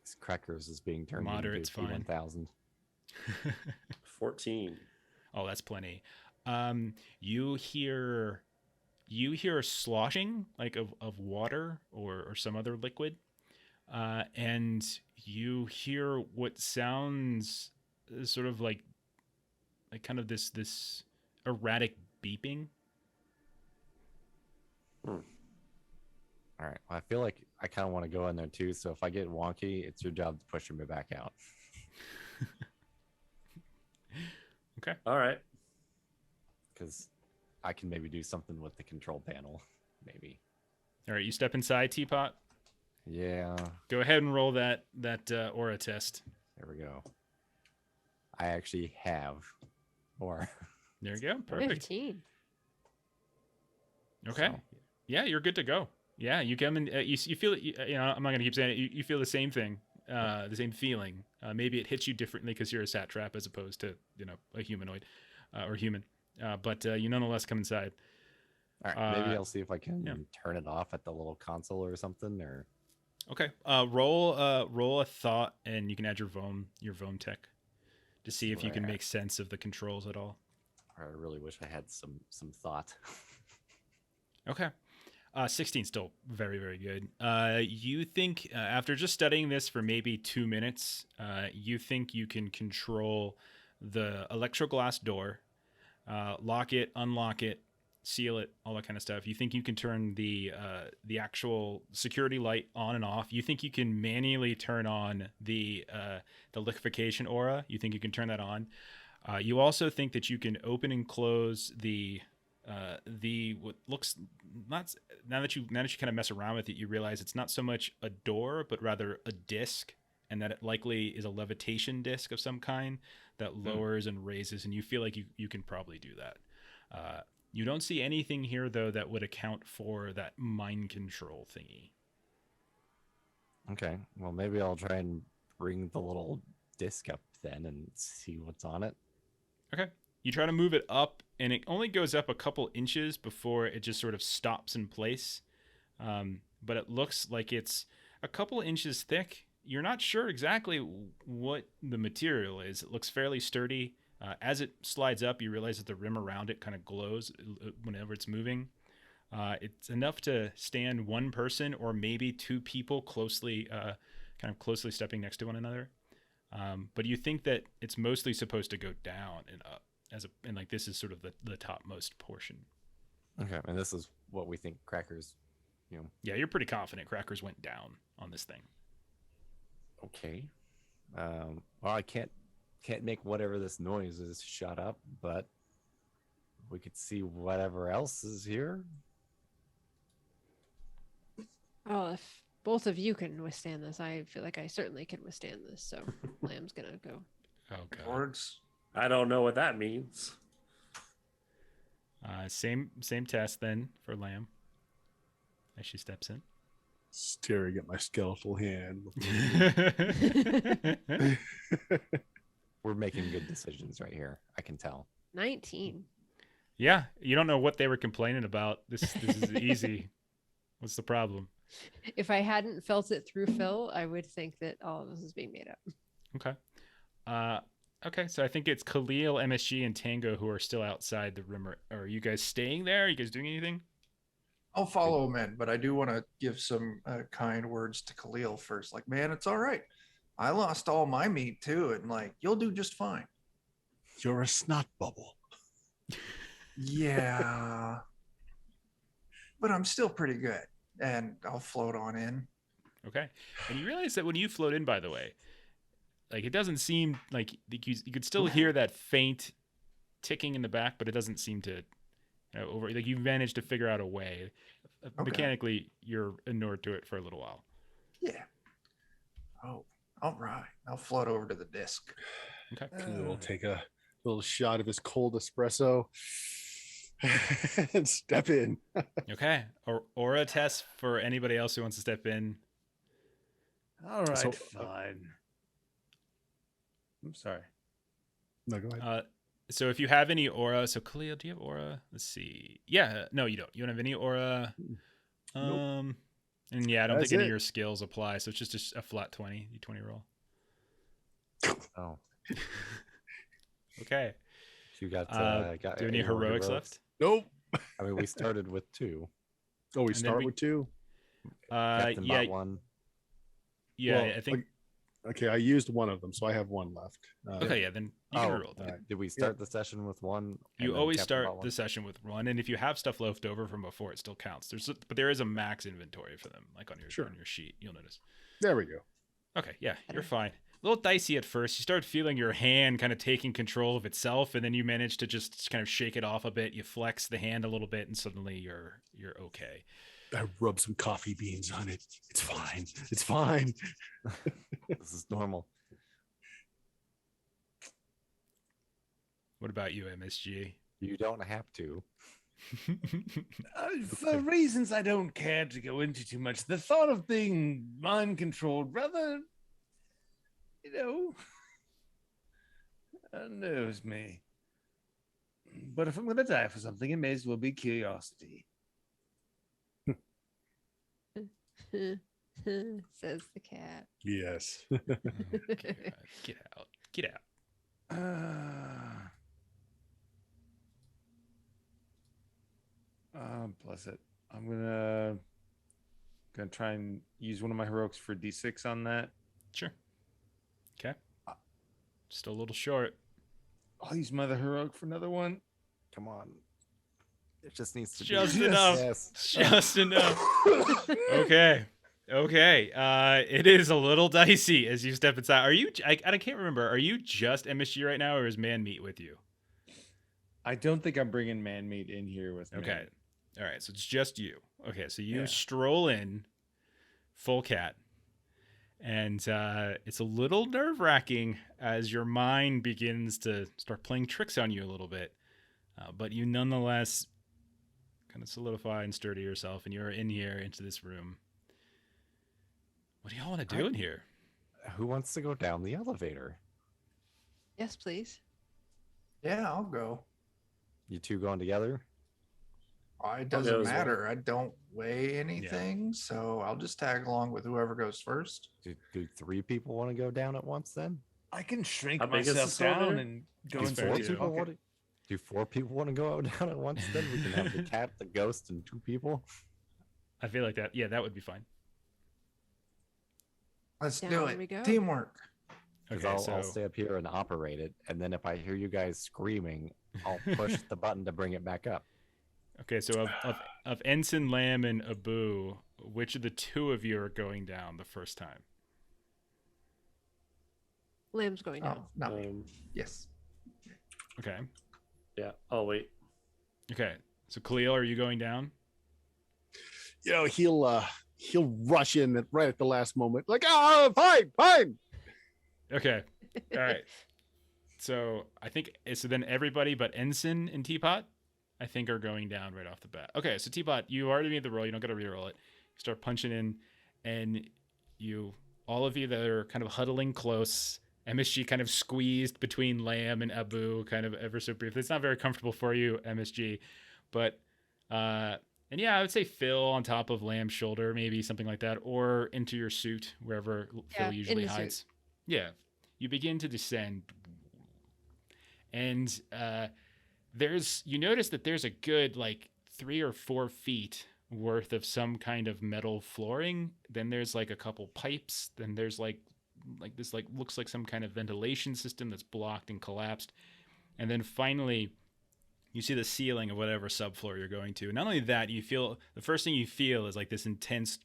These Crackers is being turned Moderate's into fine. P1000. 14. Oh, that's plenty. You hear a sloshing like of water or some other liquid, and you hear what sounds sort of like kind of this erratic beeping. All right. Well, I feel like I kind of want to go in there too. So if I get wonky, it's your job to push me back out. Okay. All right. Because I can maybe do something with the control panel. Maybe. All right. You step inside, Teapot. Yeah. Go ahead and roll that aura test. There we go. I actually have aura. There you go. Perfect. 15. Okay. So, Yeah, you're good to go. Yeah, you come in. You feel it. I'm not gonna keep saying it. You feel the same thing, the same feeling. Maybe it hits you differently because you're a satrap as opposed to a humanoid or human. But you nonetheless come inside. all right. Maybe I'll see if I can turn it off at the little console or something. Or Okay. Roll a thought, and you can add your Vom tech to see if you can make sense of the controls at all. I really wish I had some thought. Okay. 16 still very, very good. You think after just studying this for maybe 2 minutes, you think you can control the electroglass door, lock it, unlock it, seal it, all that kind of stuff. You think you can turn the actual security light on and off. You think you can manually turn on the liquefaction aura. You think you can turn that on. You also think that you can open and close the what looks not now that you kind of mess around with it, you realize it's not so much a door but rather a disc, and that it likely is a levitation disc of some kind that lowers and raises, and you feel like you can probably do that. You don't see anything here though that would account for that mind control thingy. Okay. Well, maybe I'll try and bring the little disc up then and see what's on it. Okay. You try to move it up, and it only goes up a couple inches before it just sort of stops in place. But it looks like it's a couple inches thick. You're not sure exactly what the material is. It looks fairly sturdy. As it slides up, you realize that the rim around it kind of glows whenever it's moving. It's enough to stand one person or maybe two people closely, kind of closely stepping next to one another. But you think that it's mostly supposed to go down and up, and like this is sort of the topmost portion. Okay, and this is what we think Crackers, Yeah, you're pretty confident Crackers went down on this thing. Okay. Well, I can't make whatever this noise is shut up, but we could see whatever else is here. Well, if both of you can withstand this, I feel like I certainly can withstand this. So Lamb's gonna go. Oh god. Words. I don't know what that means. Same test then for Lamb as she steps in. Staring at my skeletal hand. We're making good decisions right here. I can tell. 19. Yeah, you don't know what they were complaining about. This is easy. What's the problem? If I hadn't felt it through Phil, I would think that all of this is being made up. Okay. Okay, so I think it's Khalil, MSG, and Tango who are still outside the room. Or are you guys staying there? Are you guys doing anything? I'll follow him in, but I do want to give some kind words to Khalil first. Like, man, it's all right. I lost all my meat too, and like, you'll do just fine. You're a snot bubble. Yeah, but I'm still pretty good, and I'll float on in. Okay. And you realize that when you float in, by the way, like it doesn't seem like you could still hear that faint ticking in the back, but it doesn't seem to like you've managed to figure out a way. Okay. Mechanically, you're inured to it for a little while. Yeah. Oh, all right. I'll float over to the disc. Okay. We'll take a little shot of his cold espresso and step in. Okay. Or aura test for anybody else who wants to step in. All right, So, fine. I'm sorry. No, go ahead. So if you have any aura, so Khalil, do you have aura? Let's see. Yeah, no, you don't. You don't have any aura. Nope. And yeah, I don't That's think any it. of your skills apply. So it's just a flat 20, D20 roll. Oh, Okay. you got Do any more heroics left? Nope. I mean, we started with 2. Oh, we then start we- with 2. Captain Yeah, bought 1. yeah. Well, I think. Okay, I used one of them, so I have one left. Okay, yeah. Then you can roll. all right. Did we start the session with 1? and You then always Captain bought start 1? the session with 1, and if you have stuff left over from before, it still counts. But there is a max inventory for them, like on your sheet. You'll notice. There we go. Okay, yeah, you're fine. A little dicey at first. You start feeling your hand kind of taking control of itself, and then you manage to just kind of shake it off a bit. You flex the hand a little bit, and suddenly you're okay. I rub some coffee beans on it. It's fine. It's fine. This is normal. What about you, MSG? You don't have to. For reasons I don't care to go into too much, the thought of being mind controlled rather, unnerves me. But if I'm going to die for something, it may as well be curiosity. Says the cat. Yes. Oh, God. Get out. Get out. Bless it. I'm gonna try and use one of my heroics for D6 on that. Sure. Okay. Just a little short. I'll use my other heroic for another one. Come on. It just needs to Just be enough. Yes. Just enough. Okay. It is a little dicey as you step inside. Are you? I can't remember. Are you just MSG right now, or is Man Meat with you? I don't think I'm bringing man meat in here with me. Okay. All right. So it's just you. Okay. So you Yeah. stroll in, full cat, and it's a little nerve-wracking as your mind begins to start playing tricks on you a little bit, but you nonetheless kind of solidify and sturdy yourself, and you're in here into this room. What do y'all want to do in here? Who wants to go down the elevator? Yes, please. Yeah, I'll go. You two going together? It go doesn't as well. matter. I don't weigh anything, so I'll just tag along with whoever goes first. Do 3 people want to go down at once then? I can shrink How big is myself this down elevator? and go It's into fair the too. People pocket. want to- Do 4 people want to go out down at once? Then we can have the cat, the ghost, and 2 people. I feel like that. Yeah, that would be fine. Let's do Down it. we go. Teamwork. Because Okay, I'll so stay up here and operate it, and then if I hear you guys screaming, I'll push the button to bring it back up. okay, so of Ensen, Lamb, and Abu, which of the 2 of you are going down the first time? Lamb's going down. Oh, not me. Yes. Okay. Yeah. Oh wait. Okay. So Khalil, are you going down? You know, he'll rush in right at the last moment, like, fine. Okay. All right. So I think so. Then everybody but Ensign and Teapot, I think, are going down right off the bat. Okay. So Teapot, you already made the roll. You don't got to re-roll it. You start punching in, and all of you that are kind of huddling close. MSG kind of squeezed between Lamb and Abu, kind of ever so briefly. It's not very comfortable for you, MSG, but and yeah, I would say Phil on top of Lamb's shoulder, maybe something like that, or into your suit wherever Phil usually hides. Yeah, you begin to descend, and you notice that there's a good 3 or 4 feet worth of some kind of metal flooring. Then there's a couple pipes. Then there's this looks like some kind of ventilation system that's blocked and collapsed. And then finally you see the ceiling of whatever subfloor you're going to. And not only that, the first thing you feel is this intense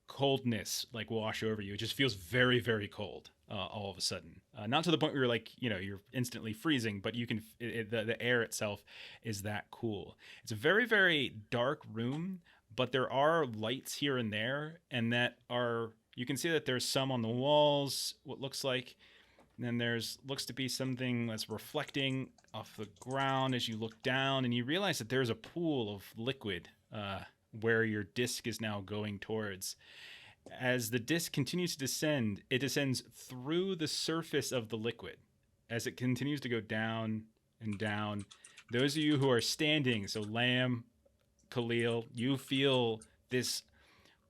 coldness wash over you. It just feels very, very cold all of a sudden. Not to the point where you're instantly freezing, but you can the air itself is that cool. It's a very, very dark room, but there are lights here and there, and you can see that there's some on the walls, what looks like. And then looks to be something that's reflecting off the ground as you look down, and you realize that there's a pool of liquid where your disc is now going towards. As the disc continues to descend, it descends through the surface of the liquid. As it continues to go down and down, those of you who are standing, so Lamb, Khalil, you feel this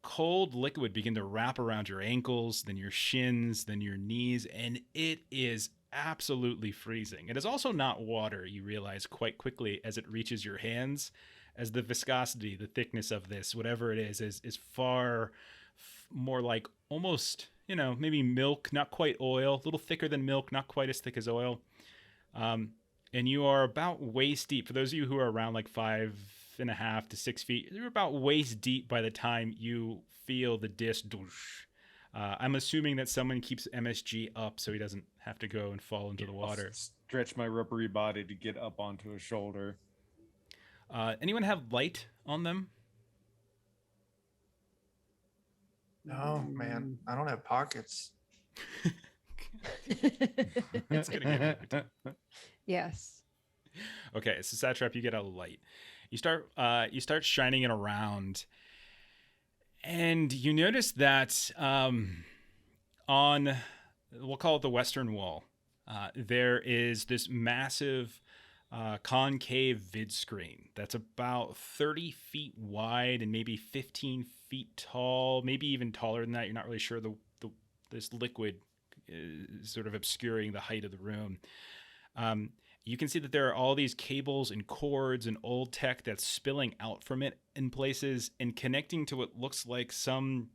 cold liquid begin to wrap around your ankles, then your shins, then your knees, and it is absolutely freezing. It is also not water, you realize quite quickly as it reaches your hands, as the viscosity, the thickness of this, whatever it is far more like almost, maybe milk, not quite oil, a little thicker than milk, not quite as thick as oil. And you are about waist deep. For those of you who are around 5.5 to 6 feet, you're about waist deep by the time you feel the disc. I'm assuming that someone keeps MSG up so he doesn't have to go and fall into the water. Stretch my rubbery body to get up onto his shoulder. Anyone have light on them? No, man, I don't have pockets. It's gonna get Yes. Okay, so Satrap, you get a light. You start shining it around, and you notice that on, we'll call it the western wall, there is this massive concave vid screen that's about 30 feet wide and maybe 15 feet tall, maybe even taller than that. You're not really sure. This liquid is sort of obscuring the height of the room. You can see that there are all these cables and cords and old tech that's spilling out from it in places and connecting to what looks like some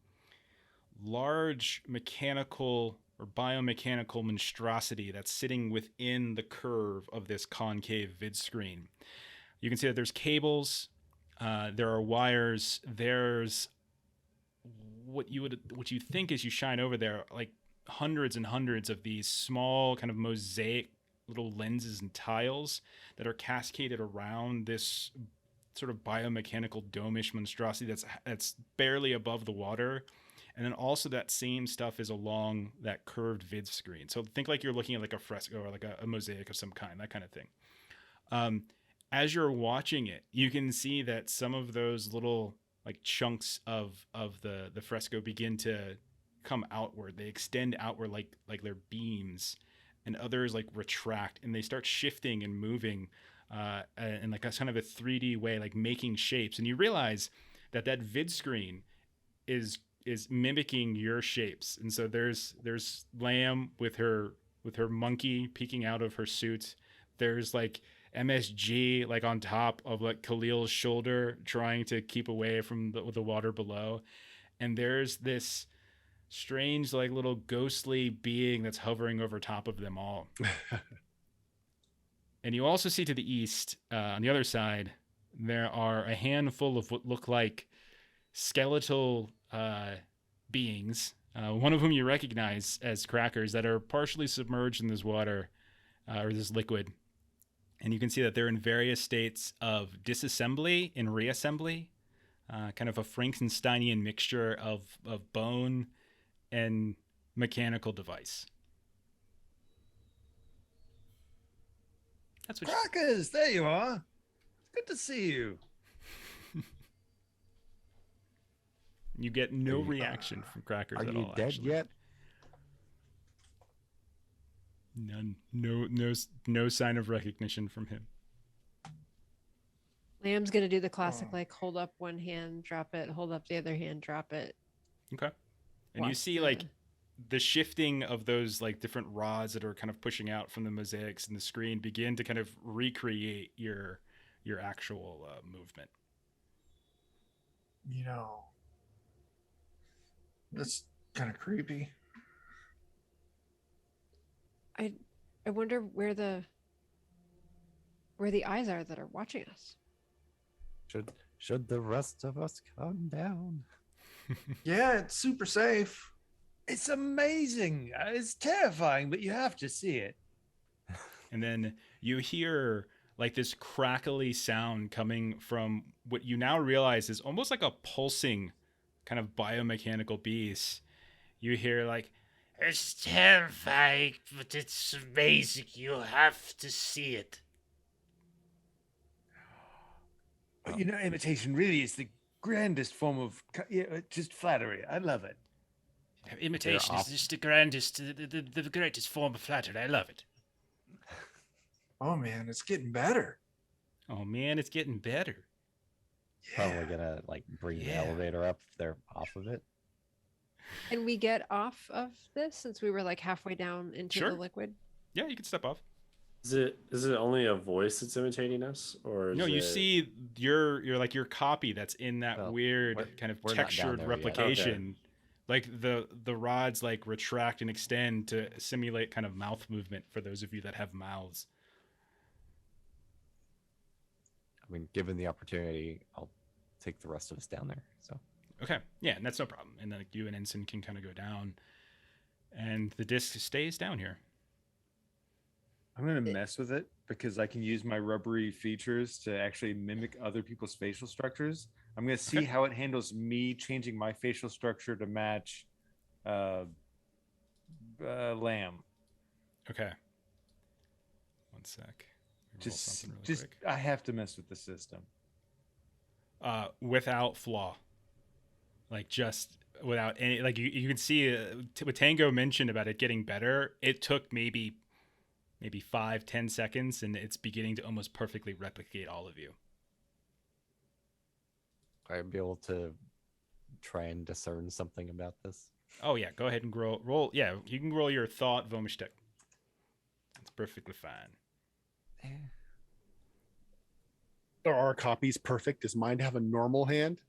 large mechanical or biomechanical monstrosity that's sitting within the curve of this concave vid screen. You can see that there's cables, there are wires, there's what you think as you shine over there, like hundreds and hundreds of these small kind of mosaic little lenses and tiles that are cascaded around this sort of biomechanical domish monstrosity that's barely above the water. And then also that same stuff is along that curved vid screen. So think like you're looking at like a fresco or like a mosaic of some kind, that kind of thing. As you're watching it, you can see that some of those little like chunks of the fresco begin to come outward. They extend outward like they're beams, and others like retract and they start shifting and moving in like a kind of a 3D way, like making shapes. And you realize that vid screen is mimicking your shapes. And so there's Lamb with her monkey peeking out of her suit. There's like MSG like on top of like Khalil's shoulder, trying to keep away from the water below. And there's this strange, like little ghostly being that's hovering over top of them all. And you also see to the east, on the other side, there are a handful of what look like skeletal beings, one of whom you recognize as crackers, that are partially submerged in this water or this liquid. And you can see that they're in various states of disassembly and reassembly, kind of a Frankensteinian mixture of bone and mechanical device. That's what Crackers, there you are. Good to see you. you get. No reaction from Crackers Are at you all. dead actually. yet? None. No sign of recognition from him. Lamb's gonna do the classic, like hold up one hand, drop it, hold up the other hand, drop it. Okay. And you Watch see like the shifting of those like different rods that are kind of pushing out from the mosaics in the screen begin to kind of recreate your actual movement. You know, that's kind of creepy. I wonder where the eyes are that are watching us. Should the rest of us calm down? Yeah, it's super safe. It's amazing. It's terrifying, but you have to see it. And then you hear like this crackly sound coming from what you now realize is almost like a pulsing kind of biomechanical beast. You hear like, "It's terrifying, but it's amazing. You have to see it." But you know, imitation really is the grandest form of just flattery. I love it. Imitation is just the grandest, the greatest form of flattery. I love it. Oh man, it's getting better. oh man, it's getting better. Probably gonna like bring the elevator up if they're off of it. Can we get off of this since we were like halfway down into Sure. the liquid? Yeah, you can step off. Is it only a voice that's imitating us, or is No, you it... see your like your copy that's in that Well, weird kind of we're not down textured there yet. replication. Like the rods like retract and extend to simulate kind of mouth movement for those of you that have mouths. I mean, given the opportunity, I'll take the rest of us down there. So Okay, yeah, and that's no problem. And then you and Ensen can kind of go down, and the disc stays down here. I'm gonna mess with it because I can use my rubbery features to actually mimic other people's facial structures. I'm gonna see Okay. how it handles me changing my facial structure to match Lamb. Okay. One sec. Roll Just something really quick. I have to mess with the system. Without flaw. Like just without any, like you can see what Tango mentioned about it getting better. It took maybe 5-10 seconds, and it's beginning to almost perfectly replicate all of you. I'd be able to try and discern something about this. Oh yeah, go ahead and roll. Yeah, you can roll your thought Vomishtek. That's perfectly fine. Are our copies perfect? Does mine have a normal hand?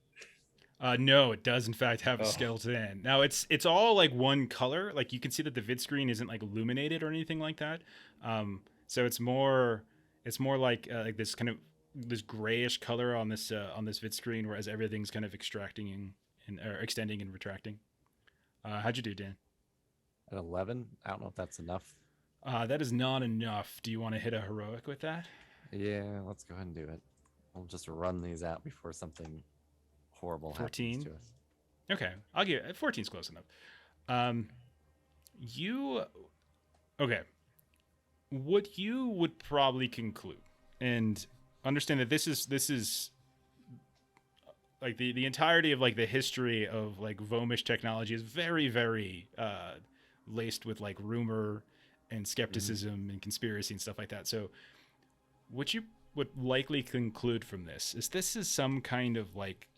No, it does in fact have a Oh. skeleton hand. Now it's all like one color. Like you can see that the vid screen isn't like illuminated or anything like that. So it's more like this kind of this grayish color on this vid screen, whereas everything's kind of extracting and or extending and retracting. How'd you do, Dan? At 11, I don't know if that's enough. That is not enough. Do you want to hit a heroic with that? Yeah, let's go ahead and do it. We'll just run these out before something horrible 14? happens to us. Okay, I'll give it 14's close enough. Okay. What you would probably conclude and understand that this is like the entirety of like the history of like Vomish technology is very, very laced with like rumor and skepticism and conspiracy and stuff like that. So what you would likely conclude from this is some kind of like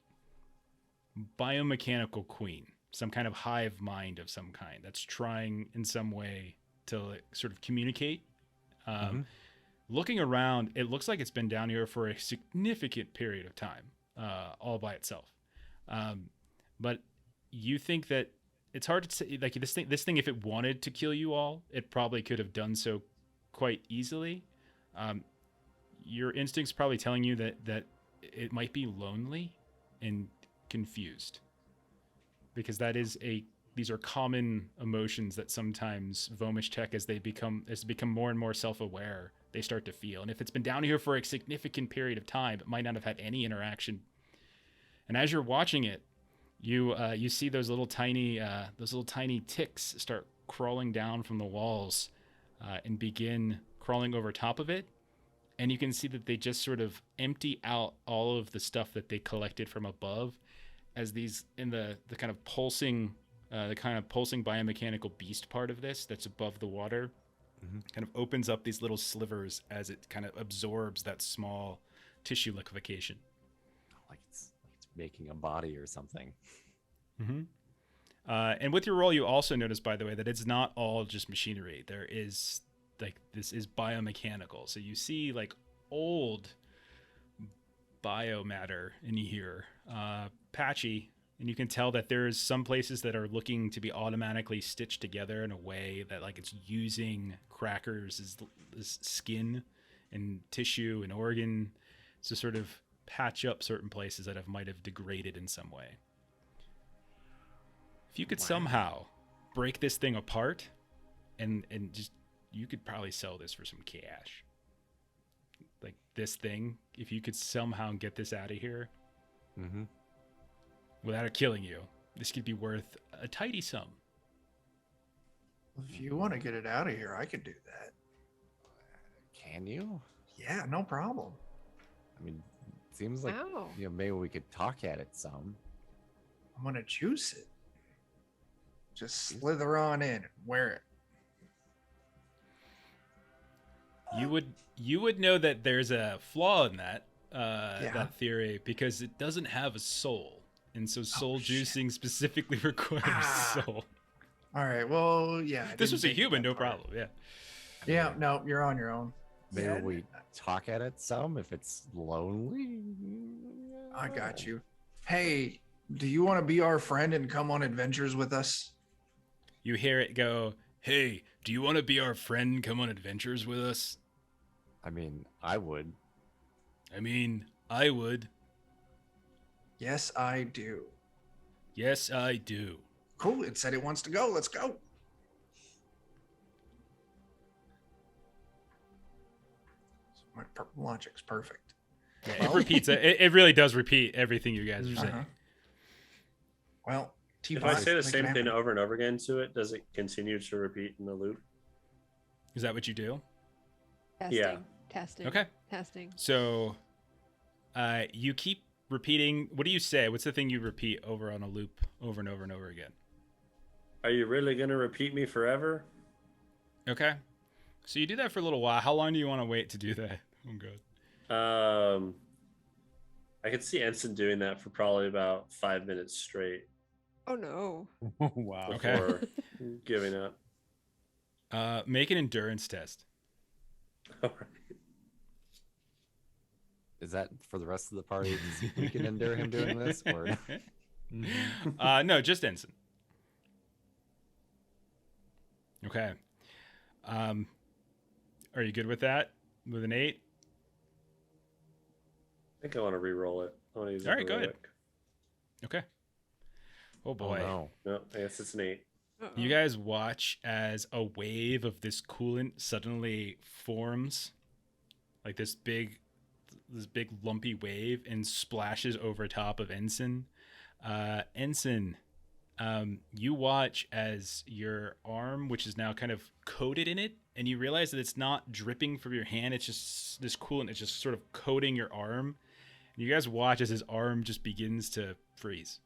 biomechanical queen, some kind of hive mind of some kind that's trying in some way to like, sort of communicate. looking around, it looks like it's been down here for a significant period of time, all by itself. But you think that it's hard to say, like this thing, if it wanted to kill you all, it probably could have done so quite easily. Your instinct's probably telling you that it might be lonely and confused, because these are common emotions that sometimes Vomich as they become more and more self-aware, they start to feel. And if it's been down here for a significant period of time, it might not have had any interaction. And as you're watching it, you see those little tiny ticks start crawling down from the walls and begin crawling over top of it. And you can see that they just sort of empty out all of the stuff that they collected from above, as these in the kind of pulsing biomechanical beast part of this that's above the water kind of opens up these little slivers as it kind of absorbs that small tissue liquefaction. Like it's making a body or something. And with your roll, you also notice, by the way, that it's not all just machinery. There is this is biomechanical. So you see like old biomatter in here, patchy, and you can tell that there's some places that are looking to be automatically stitched together in a way that like it's using crackers as skin and tissue and organ to sort of patch up certain places that might have degraded in some way. If you could somehow break this thing apart and just, you could probably sell this for some cash. Like this thing, if you could somehow get this out of here without it killing you, this could be worth a tidy sum. If you want to get it out of here, I could do that. Can you? Yeah, no problem. I mean, it seems like maybe we could talk at it some. I'm gonna juice it. Just slither on in and wear it. You would know that there's a flaw in that that theory, because it doesn't have a soul, and so soul juicing specifically requires soul. All right. Well, yeah. This was a human, no problem. Yeah. Yeah. No, you're on your own. Maybe we talk at it some if it's lonely. I got you. Hey, do you want to be our friend and come on adventures with us? You hear it go, "Hey, do you want to be our friend? Come on adventures with us." I mean, I would. Yes, I do. Yes, I do. Cool. It said it wants to go. Let's go. My logic's perfect. Yeah, it repeats it. It really does repeat everything you guys are saying. Well, if I say the same thing over and over again to it, does it continue to repeat in the loop? Is that what you do? Testing, yeah. Testing. Okay. Testing. So, you keep repeating. What do you say? What's the thing you repeat over on a loop over and over and over again? Are you really going to repeat me forever? Okay. So you do that for a little while. How long do you want to wait to do that? Oh, God. I could see Ensen doing that for probably about 5 minutes straight. Oh, no. Wow. Before giving up. Make an endurance test. All right. Is that for the rest of the party? We can endure him doing this, or no, just Ensen. Okay. Are you good with that? With an 8? I think I want to re-roll it. I want to use All right, go ahead. Okay. Oh boy. Oh, no, I guess it's an 8. You guys watch as a wave of this coolant suddenly forms, like this big lumpy wave, and splashes over top of Ensen. Ensen, you watch as your arm, which is now kind of coated in it, and you realize that it's not dripping from your hand. It's just this coolant. It's just sort of coating your arm. And you guys watch as his arm just begins to freeze.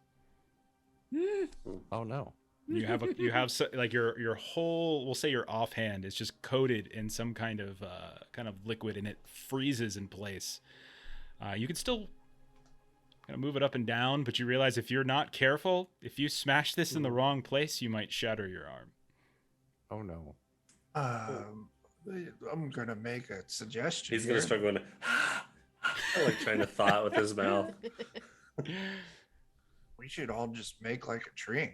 oh no. You have like your whole, we'll say your offhand is just coated in some kind of liquid, and it freezes in place. You can still kind of move it up and down, but you realize if you're not careful, if you smash this in the wrong place, you might shatter your arm. Oh no. I'm gonna make a suggestion. He's gonna here. start going, like trying to thaw it with his mouth. We should all just make like a tree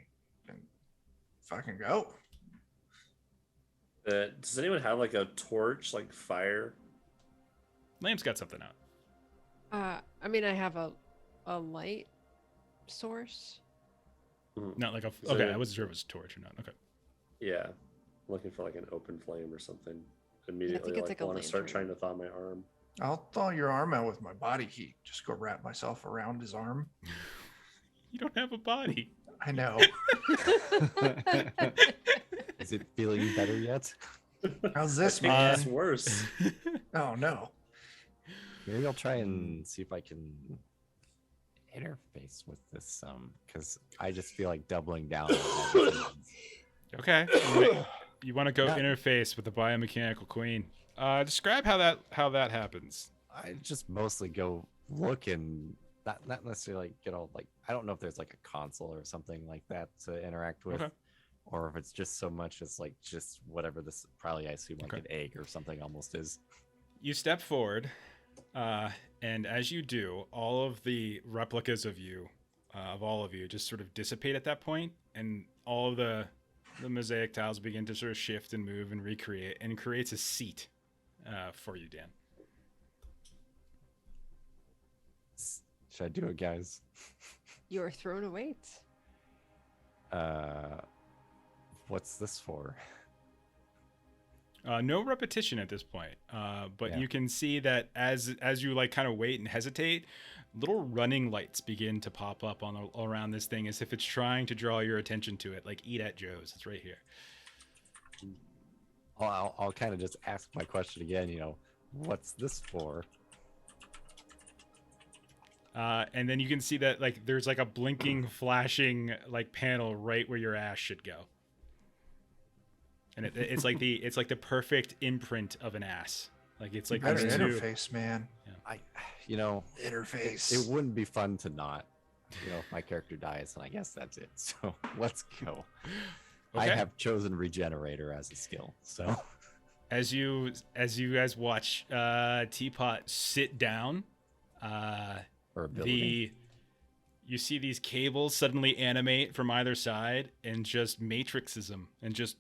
and fucking go. Does anyone have like a torch, like fire? Lamb's got something out. I mean, I have a light source. Not like a. Is Okay, there- I wasn't sure if it was a torch or not. Okay. Yeah, looking for like an open flame or something. Immediately, it's like like a want to start lantern. trying to thaw my arm. I'll thaw your arm out with my body heat. Just go wrap myself around his arm. You don't have a body. I know. Is it feeling better yet? How's this, I think man? it's worse. Oh no. Maybe I'll try and see if I can interface with this because I just feel like doubling down. On everything. Okay. You want to go Yeah. interface with the Biomechanical Queen. Describe how that happens. I just mostly go look and not necessarily like get all like I don't know if there's like a console or something like that to interact with, Okay. or if it's just so much as like just whatever this probably I assume like Okay. an egg or something almost is. You step forward, and as you do, all of the replicas of you, of all of you, just sort of dissipate at that point, and all of the mosaic tiles begin to sort of shift and move and recreate, and creates a seat for you, Dan. Should I do it, guys? Your throne awaits. What's this for? No repetition at this point, but Yeah. you can see that as you like kind of wait and hesitate, little running lights begin to pop up on around this thing as if it's trying to draw your attention to it. Like Eat at Joe's, it's right here. I'll kind of just ask my question again. You know, what's this for? And then you can see that like there's like a blinking, flashing like panel right where your ass should go. And it's like the perfect imprint of an ass. Like it's like Better these two- interface, man. You know, Interface. it wouldn't be fun to not. You know, if my character dies, and I guess that's it. So let's go. I Okay. have chosen Regenerator as a skill. So As you guys watch Teapot sit down, or ability. you see these cables suddenly animate from either side and just matrixes him and just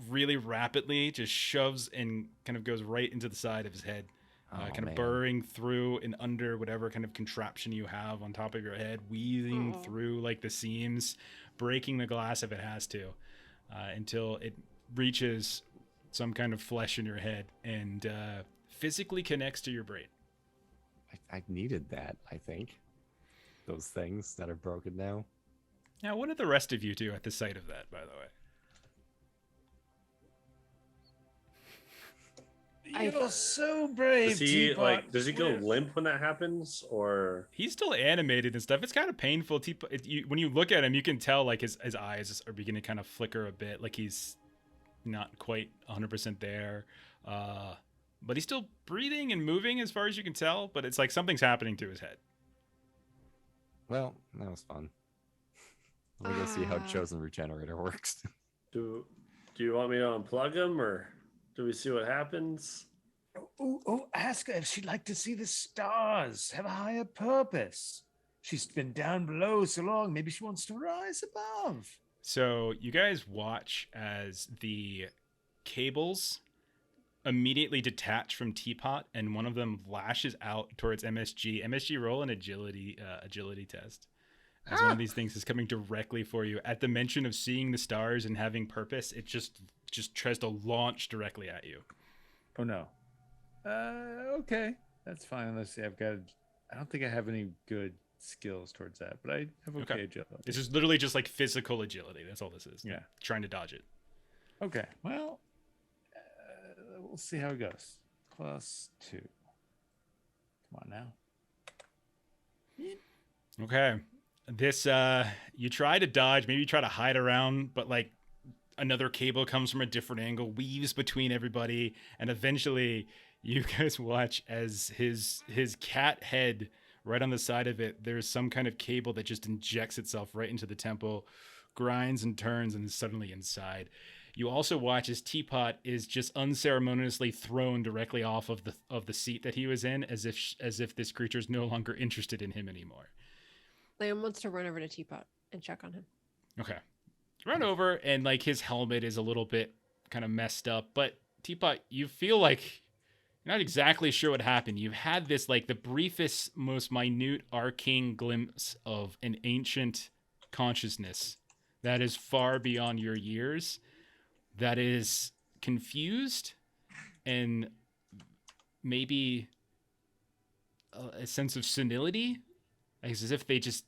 really rapidly just shoves and kind of goes right into the side of his head, kind of man. burrowing through and under whatever kind of contraption you have on top of your head, weaving Aw. through like the seams, breaking the glass if it has to, until it reaches some kind of flesh in your head and physically connects to your brain. I needed that. I think those things that are broken now. Now, what did the rest of you do at the sight of that, by the way? You're so brave. Does he Teapot. Does he go limp when that happens, or He's still animated and stuff. It's kind of painful. When you look at him, you can tell like his eyes are beginning to kind of flicker a bit, like he's not quite 100% there. But he's still breathing and moving as far as you can tell, but it's like something's happening to his head. Well, that was fun. We're gonna see how Ah. chosen Regenerator works. do you want me to unplug him, or do we see what happens? Oh, ask her if she'd like to see the stars, have a higher purpose. She's been down below so long, maybe she wants to rise above. So you guys watch as the cables immediately detach from Teapot, and one of them lashes out towards MSG. MSG, roll an agility test. As one of these things is coming directly for you. At the mention of seeing the stars and having purpose, it just tries to launch directly at you. Oh no. Okay, that's fine. Let's see. I don't think I have any good skills towards that, but I have okay agility. This is literally just like physical agility. That's all this is. Yeah. Trying to dodge it. Okay. Well, we'll see how it goes. +2. Come on now. Okay. This you try to dodge, maybe you try to hide around, but like another cable comes from a different angle, weaves between everybody, and eventually you guys watch as his cat head right on the side of it, there's some kind of cable that just injects itself right into the temple, grinds and turns, and is suddenly inside. You also watch as Teapot is just unceremoniously thrown directly off of the seat that he was in, as if this creature is no longer interested in him anymore. Liam wants to run over to Teapot and check on him. Okay. Run over, and like his helmet is a little bit kind of messed up, but Teapot, you feel like you're not exactly sure what happened. You've had this like the briefest, most minute arcane glimpse of an ancient consciousness that is far beyond your years, that is confused and maybe a sense of senility. Like, as if they just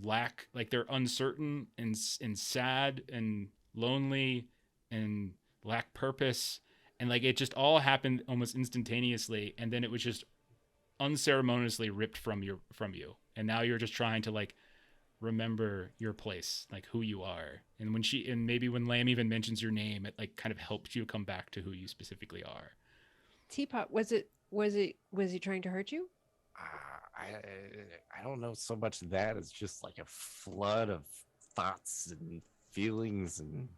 lack, like they're uncertain and sad and lonely and lack purpose, and like it just all happened almost instantaneously, and then it was just unceremoniously ripped from you, and now you're just trying to like remember your place, like who you are, and maybe when Lamb even mentions your name, it like kind of helps you come back to who you specifically are. Teapot, was he trying to hurt you? I don't know so much that. It's just like a flood of thoughts and feelings and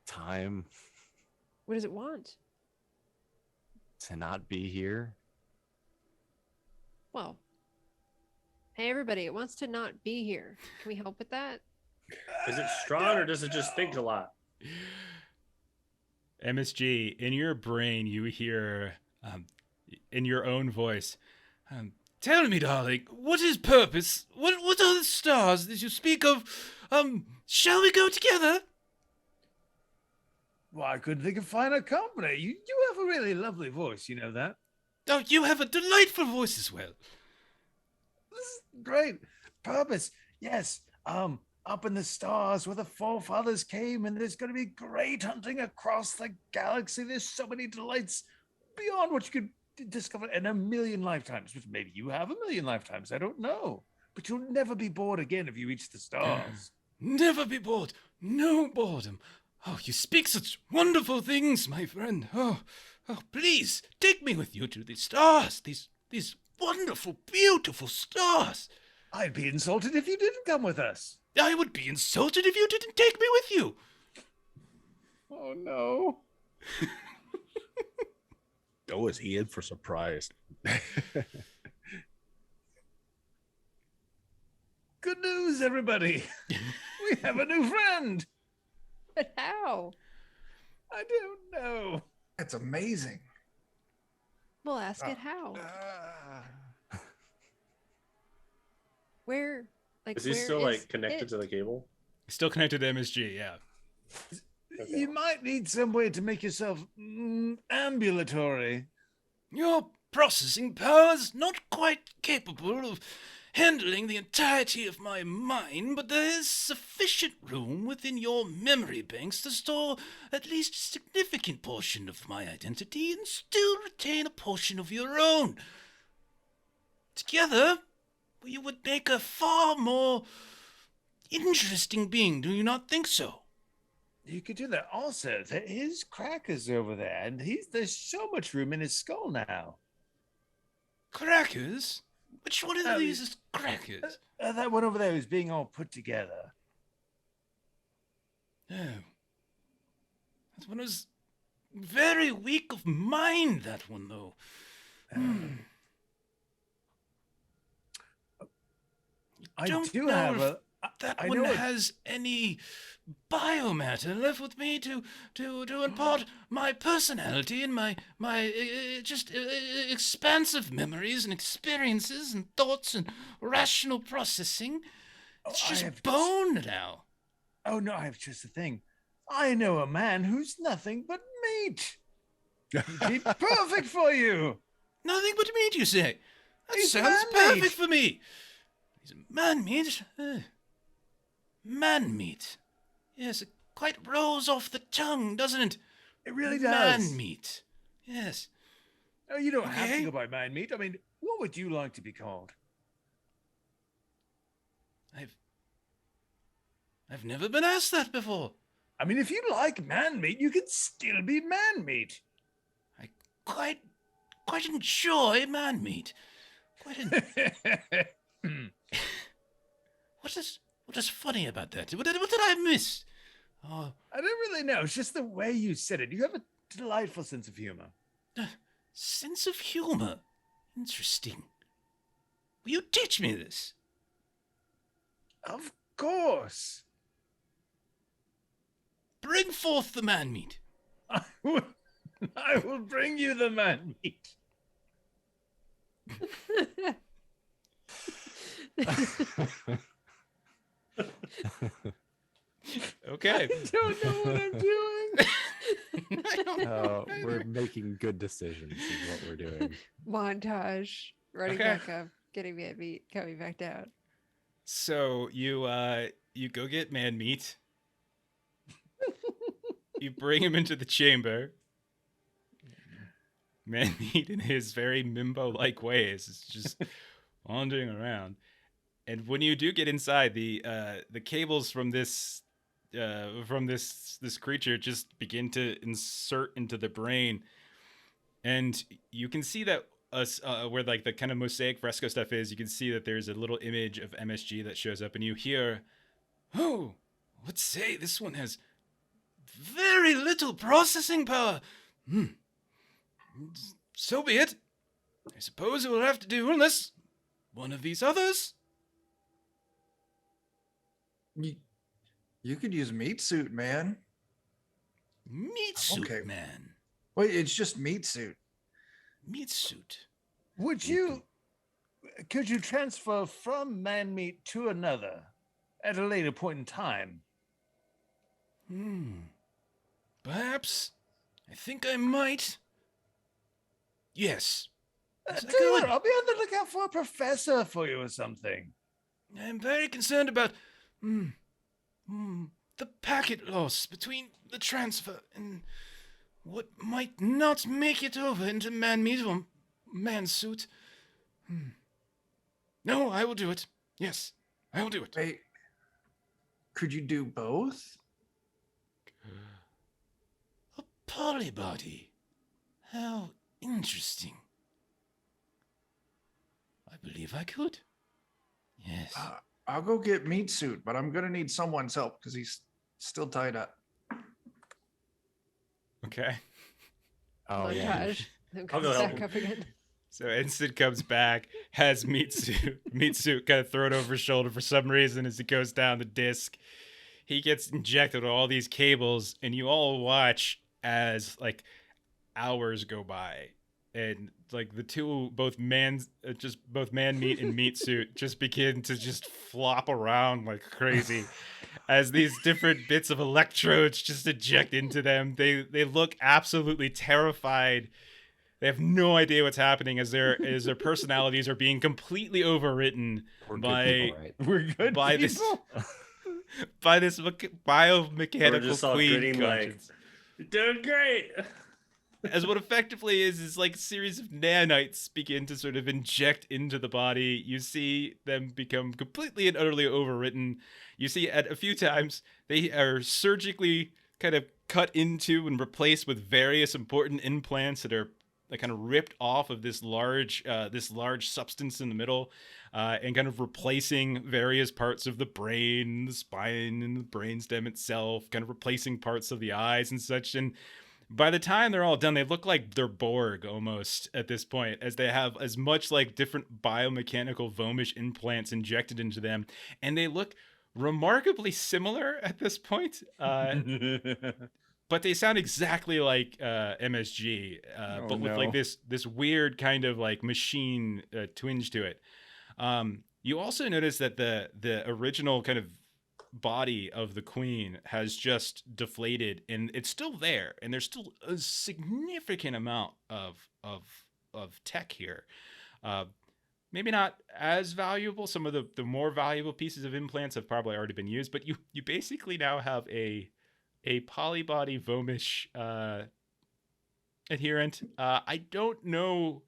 time. What does it want? To not be here. Well, hey everybody, it wants to not be here. Can we help with that? Is it strong or does it just think a lot? MSG, in your brain, you hear in your own voice, tell me, darling, what is purpose? What are the stars that you speak of? Shall we go together? Well, I couldn't think of finer company. You have a really lovely voice, you know that? Oh, you have a delightful voice as well. This is great. Purpose, yes. Up in the stars where the forefathers came, and there's going to be great hunting across the galaxy. There's so many delights beyond what you could discover in a million lifetimes, which maybe you have a million lifetimes. I don't know. But you'll never be bored again if you reach the stars. Never be bored. No boredom. Oh, you speak such wonderful things, my friend. Oh, please take me with you to the stars. These wonderful, beautiful stars. I'd be insulted if you didn't come with us. I would be insulted if you didn't take me with you. Oh, no. Oh, is he in for surprise? Good news, everybody. We have a new friend. But how? I don't know. It's amazing. We'll ask it how. Where? Like, Is he where still is like connected it? to the cable? Still connected to MSG, yeah. Okay. You might need some way to make yourself ambulatory. Your processing powers not quite capable of handling the entirety of my mind, but there is sufficient room within your memory banks to store at least a significant portion of my identity and still retain a portion of your own. Together, we would make a far more interesting being, do you not think so? You could do that. Also, his crackers over there, and there's so much room in his skull now. Crackers? Which one of these is crackers? That one over there is being all put together. Oh. That one was very weak of mind, that one, though. I don't do know have if a... that I one know it- has any biomatter left with me to impart my personality and my expansive memories and experiences and thoughts and rational processing. It's I just have bone now. Oh, no, I have just the thing. I know a man who's nothing but meat. He'd be perfect for you. Nothing but meat, you say? That He's sounds man-meat. perfect for me. He's a man-meat. Man-meat. Yes, it quite rolls off the tongue, doesn't it? It really does. Man-meat. Yes. No, you don't have Okay. to go by man meat. I mean, what would you like to be called? I've never been asked that before. I mean, if you like man meat, you can still be man meat. I quite enjoy man-meat. What is funny about that? What did I miss? Oh, I don't really know. It's just the way you said it. You have a delightful sense of humor. sense of humor. Interesting. Will you teach me this? Of course. Bring forth the man meat. I will bring you the man meat. Okay. I don't know what I'm doing. We're making good decisions is what we're doing. Montage. Running Okay. back up, getting man meat, coming back down. So you go get man meat. You bring him into the chamber. Man meat in his very Mimbo-like ways is just wandering around. And when you do get inside, the cables from this creature just begin to insert into the brain, and you can see that where like the kind of mosaic fresco stuff is. You can see that there's a little image of MSG that shows up, and you hear, "Oh, let's say this one has very little processing power. So be it. I suppose it will have to do unless one of these others." You could use meat suit, man. Meat suit, Okay. man. Wait, it's just meat suit. Meat suit. Could you transfer from man meat to another at a later point in time? Perhaps. I think I might. Yes. Yes, I Tell you what, could. I'll be on the lookout for a professor for you or something. I'm very concerned about the packet loss between the transfer and what might not make it over into man meat or man suit. No, I will do it. Yes, I will do it. Wait, could you do both? A polybody. How interesting. I believe I could. Yes. I'll go get meat suit, but I'm gonna need someone's help because he's still tied up. Okay. Oh yeah. Montage. Then I'll comes go help back him. up again. So Ensen comes back, has meat suit kind of thrown over his shoulder for some reason as he goes down the disc. He gets injected with all these cables, and you all watch as like hours go by, and like the two both man meat and meat suit just begin to just flop around like crazy as these different bits of electrodes just inject into them. They look absolutely terrified. They have no idea what's happening as their personalities are being completely overwritten We're good by people, right? We're good by people. this We're biomechanical just all queen grinning like, conscience. "You're doing great." As what effectively is like a series of nanites begin to sort of inject into the body. You see them become completely and utterly overwritten. You see at a few times they are surgically kind of cut into and replaced with various important implants that are like kind of ripped off of this large substance in the middle, and kind of replacing various parts of the brain, the spine, and the brainstem itself, kind of replacing parts of the eyes and such. And by the time they're all done, they look like they're Borg almost at this point, as they have as much like different biomechanical vomish implants injected into them, and they look remarkably similar at this point. But they sound exactly like MSG, but with like this weird kind of like machine twinge to it. You also notice that the original kind of body of the queen has just deflated, and it's still there, and there's still a significant amount of tech here. Maybe not as valuable. Some of the more valuable pieces of implants have probably already been used, but you basically now have a polybody vomish adherent. I don't know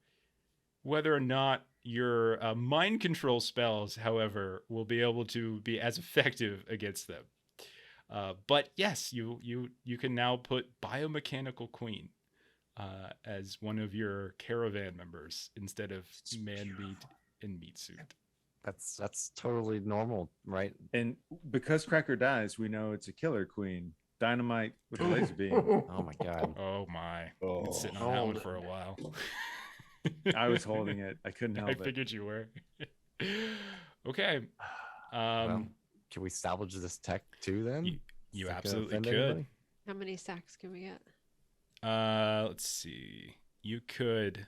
whether or not your mind control spells, however, will be able to be as effective against them. But yes, you can now put Biomechanical Queen as one of your caravan members instead of man meat and meat suit. That's totally normal, right? And because Cracker dies, we know it's a killer queen. dynamite with a laser beam. Oh my god. Oh my! Oh, Been sitting on that one hold for a it. while. I was holding it. I couldn't I help it. figured you were. Okay. Well, can we salvage this tech too then? You Is it gonna absolutely offend could. anybody? How many sacks can we get? Let's see. You could.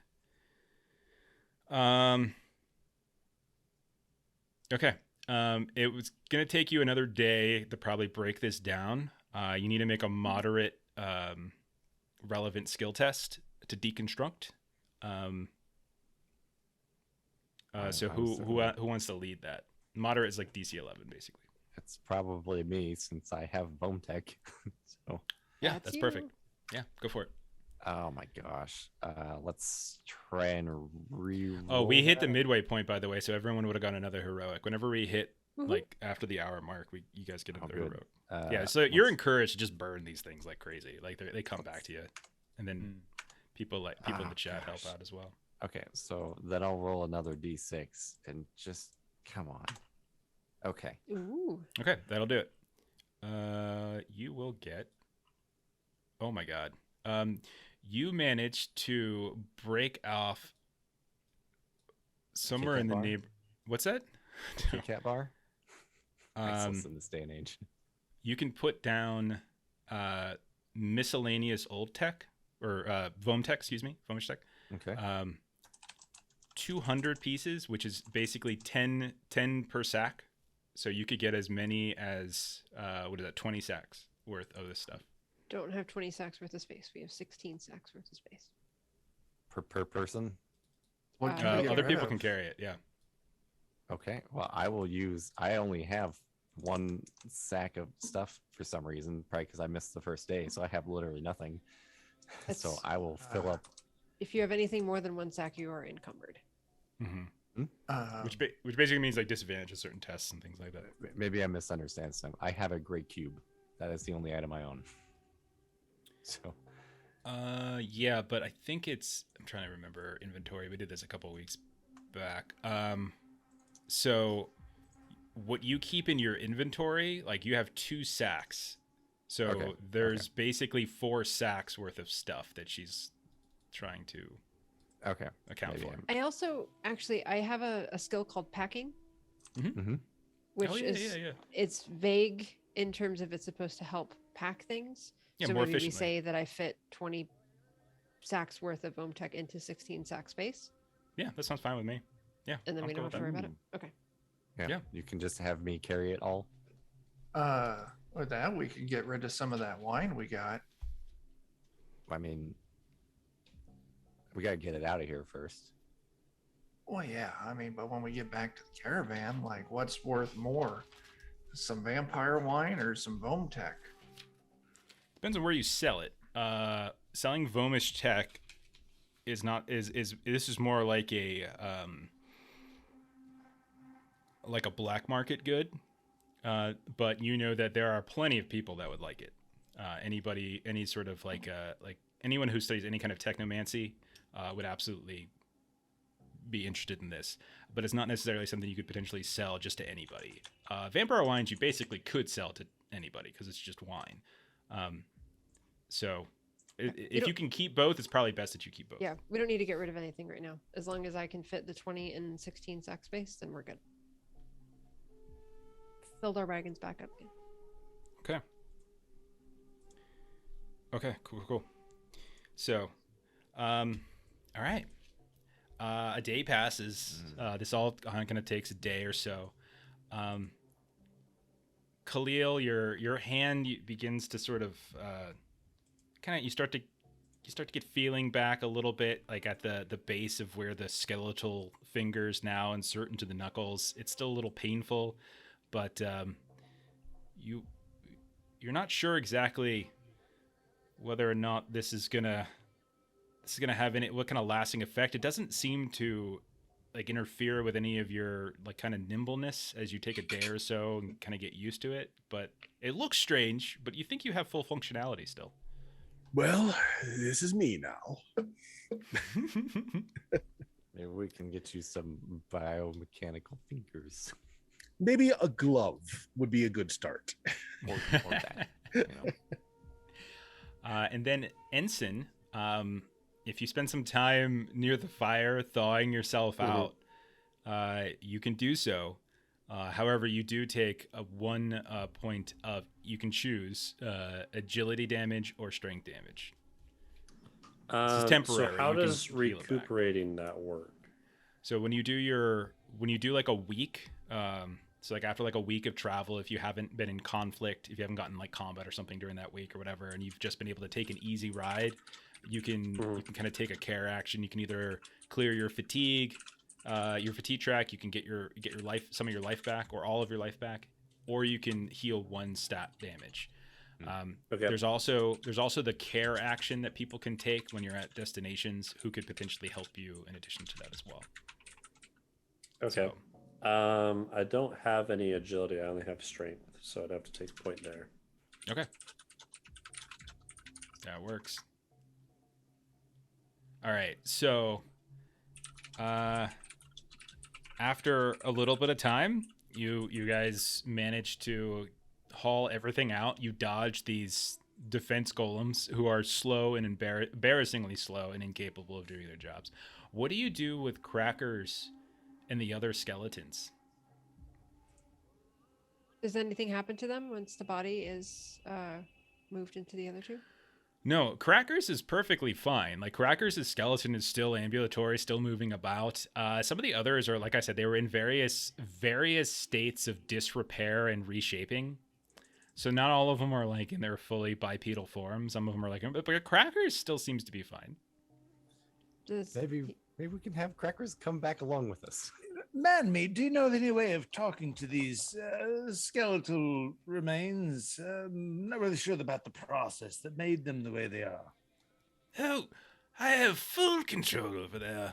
Okay. It was gonna take you another day to probably break this down. You need to make a moderate, relevant skill test to deconstruct. So who wants to lead that? Moderate is like DC 11, basically. It's probably me since I have Bone Tech. So Yeah, That's that's you. perfect. Yeah, go for it. oh my gosh. Let's try and re Oh, we hit the midway point, by the way, so everyone would have got another heroic. Whenever we hit Mhm. like after the hour mark, you guys get Oh, another good. heroic. Yeah, so you're encouraged to just burn these things like crazy. Like they come back to you, and then people in the chat help gosh. out as well. Okay, so then I'll roll another D6 and just come on. Okay. Ooh. Okay, that'll do it. You will get. Oh my god. You managed to break off somewhere in the bar? neighbor. What's that? Kit Kat bar? Excellent in this day and age. You can put down miscellaneous old tech or Vom tech, excuse me, Vomish tech. Okay. 200 pieces, which is basically 10 per sack. So you could get as many as 20 sacks worth of this stuff. Don't have 20 sacks worth of space. We have 16 sacks worth of space. Per person? What can we get Other rid people of? can carry it. Yeah. Okay. Well, I only have one sack of stuff for some reason, probably because I missed the first day, so I have literally nothing. So That's- I will fill up. If you have anything more than one sack, you are encumbered. Mm-hmm. Um, Which basically means like disadvantage of certain tests and things like that. Maybe I misunderstand some. I have a gray cube. That is the only item I own. So Yeah, but I think I'm trying to remember inventory. We did this a couple of weeks back. So what you keep in your inventory, like you have 2 sacks. So Okay, there's basically 4 sacks worth of stuff that she's trying to okay. account Maybe for. I'm- I also I have a skill called packing, Mhm. which Oh, yeah, is yeah. it's vague in terms of it's supposed to help pack things. Yeah, So more maybe we efficiently. say that I fit 20 sacks worth of Ohm Tech into 16 sack space, Yeah, that sounds fine with me. Yeah. and then I'm we don't cool have to with worry about it. Okay. Yeah. Yeah. You can just have me carry it all. with that, we could get rid of some of that wine we got. I mean, we gotta get it out of here first. Well, yeah, I mean, but when we get back to the caravan, like, what's worth more? Some vampire wine or some Vomtech? Depends on where you sell it. Selling Vomish tech is not this is more like a black market good. But you know that there are plenty of people that would like it. Any sort of like anyone who studies any kind of technomancy would absolutely be interested in this. But it's not necessarily something you could potentially sell just to anybody. Vampire wines you basically could sell to anybody because it's just wine. So if you can keep both, it's probably best that you keep both. Yeah, we don't need to get rid of anything right now. As long as I can fit the 20 and 16 sack space, then we're good. Filled our wagons back up again. Okay, cool. So, all right. A day passes. This all kind of takes a day or so. Khalil, your hand begins to sort of you start to get feeling back a little bit, like at the base of where the skeletal fingers now insert into the knuckles. It's still a little painful, but you're not sure exactly whether or not this is gonna have what kind of lasting effect. It doesn't seem to like interfere with any of your like kind of nimbleness as you take a day or so and kind of get used to it. But it looks strange, but you think you have full functionality still. Well, this is me now. Maybe we can get you some biomechanical fingers. Maybe a glove would be a good start. Or that. You know. And then Ensen, if you spend some time near the fire thawing yourself out, you can do so. However, you do take a 1 point of, you can choose agility damage or strength damage. This is temporary. So how You can does heal it back. recuperating that work? So when you do like a week, so like after like a week of travel, if you haven't been in conflict, if you haven't gotten like combat or something during that week or whatever, and you've just been able to take an easy ride, you can kind of take a care action. You can either clear your fatigue track. You can get your life, some of your life back, or all of your life back, or you can heal 1 stat damage. Okay. There's also the care action that people can take when you're at destinations who could potentially help you in addition to that as well. Okay. So, I don't have any agility. I only have strength, so I'd have to take a point there. okay. That works. All right. So, after a little bit of time, you guys manage to haul everything out. You dodge these defense golems who are slow and embarrassingly slow and incapable of doing their jobs. What do you do with Crackers and the other skeletons? Does anything happen to them once the body is moved into the other two? No, Crackers is perfectly fine. Like, Crackers' skeleton is still ambulatory, still moving about. Some of the others are, like I said, they were in various states of disrepair and reshaping. So not all of them are like in their fully bipedal form. Some of them are like, but Crackers still seems to be fine. Maybe we can have Crackers come back along with us. Manmeat, do you know of any way of talking to these skeletal remains? Not really sure about the process that made them the way they are. Oh, I have full control over their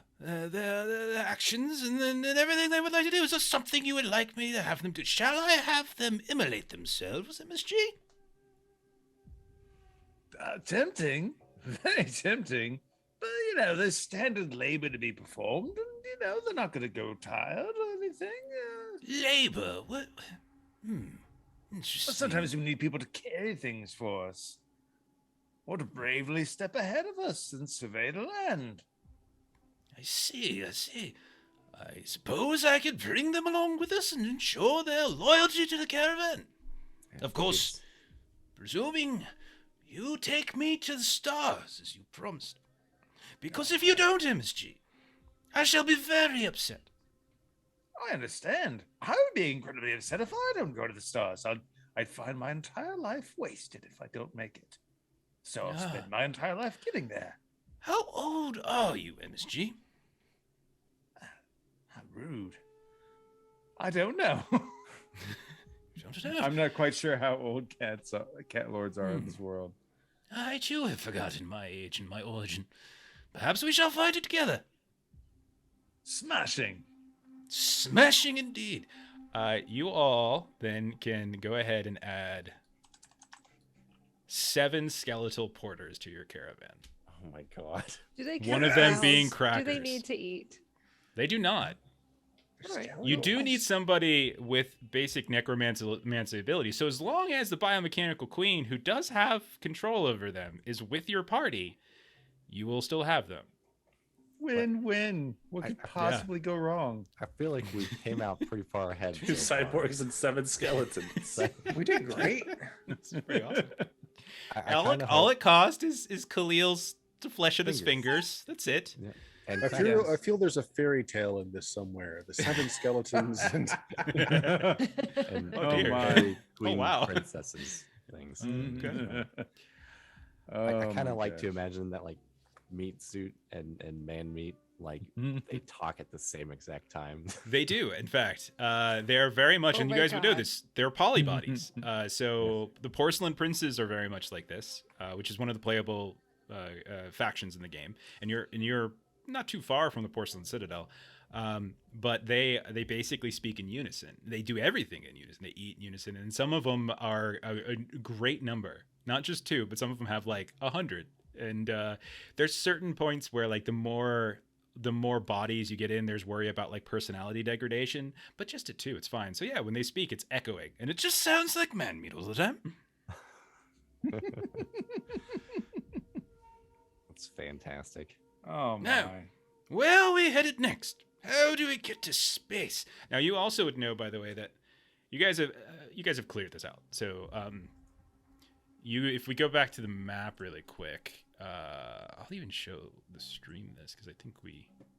actions and everything they would like to do. Is there something you would like me to have them do? Shall I have them immolate themselves, MSG? Tempting, very tempting. But, there's standard labor to be performed, and, they're not going to go tired or anything. Labor? What? Interesting. But sometimes we need people to carry things for us, or to bravely step ahead of us and survey the land. I see. I suppose I could bring them along with us and ensure their loyalty to the caravan. Of course, presuming you take me to the stars, as you promised. Because if you don't, MSG, I shall be very upset. I understand. I would be incredibly upset if I don't go to the stars. I'd find my entire life wasted if I don't make it. So I'll spend my entire life getting there. How old are you, MSG? How rude. I don't know. I'm not quite sure how old cat lords are in this world. I too have forgotten my age and my origin. Perhaps we shall find it together. Smashing. Smashing indeed. You all then can go ahead and add 7 skeletal porters to your caravan. Oh my god. Do they One count of them as- being Crackers. Do they need to eat? They do not. All right. You do need somebody with basic necromancy ability. So as long as the Biomechanical Queen, who does have control over them, is with your party, you will still have them. Win-win. What could possibly go wrong? I feel like we came out pretty far ahead. 2 so far. cyborgs and 7 skeletons. We did great. That's pretty awesome. I All it cost is Khalil's flesh of his fingers. That's it. Yeah. And I feel there's a fairy tale in this somewhere. The 7 skeletons and and Oh dear. my. queen wow. princesses things. Okay. I kind of like to imagine that like meat suit and man meat, like they talk at the same exact time. They do, in fact. They're very much, Oh and you my guys would know God. this, they're polybodies. So the Porcelain Princes are very much like this, which is one of the playable factions in the game. And you're not too far from the Porcelain Citadel. But they basically speak in unison. They do everything in unison. They eat in unison, and some of them are a great number. Not just 2, but some of them have like 100. And there's certain points where like the more bodies you get in, there's worry about like personality degradation. But just at 2, it's fine. So yeah, when they speak, it's echoing, and it just sounds like man meat all the time. fantastic. Oh my. Now, where are we headed next? How do we get to space? Now, you also would know, by the way, that you guys have cleared this out. So, if we go back to the map really quick, I'll even show the stream this because I think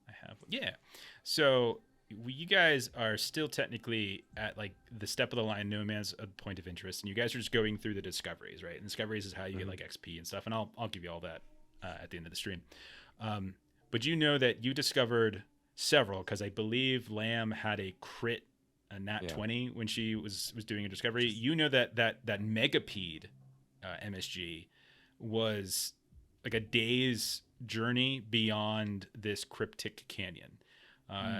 I have. Yeah. So you guys are still technically at like the step of the line, no man's a point of interest, and you guys are just going through the discoveries, right? And discoveries is how you get like XP and stuff, and I'll give you all that at the end of the stream. But you know that you discovered several because I believe Lamb had a crit, a nat 20 when she was doing a discovery. You know that Megapede MSG was like a day's journey beyond this cryptic canyon.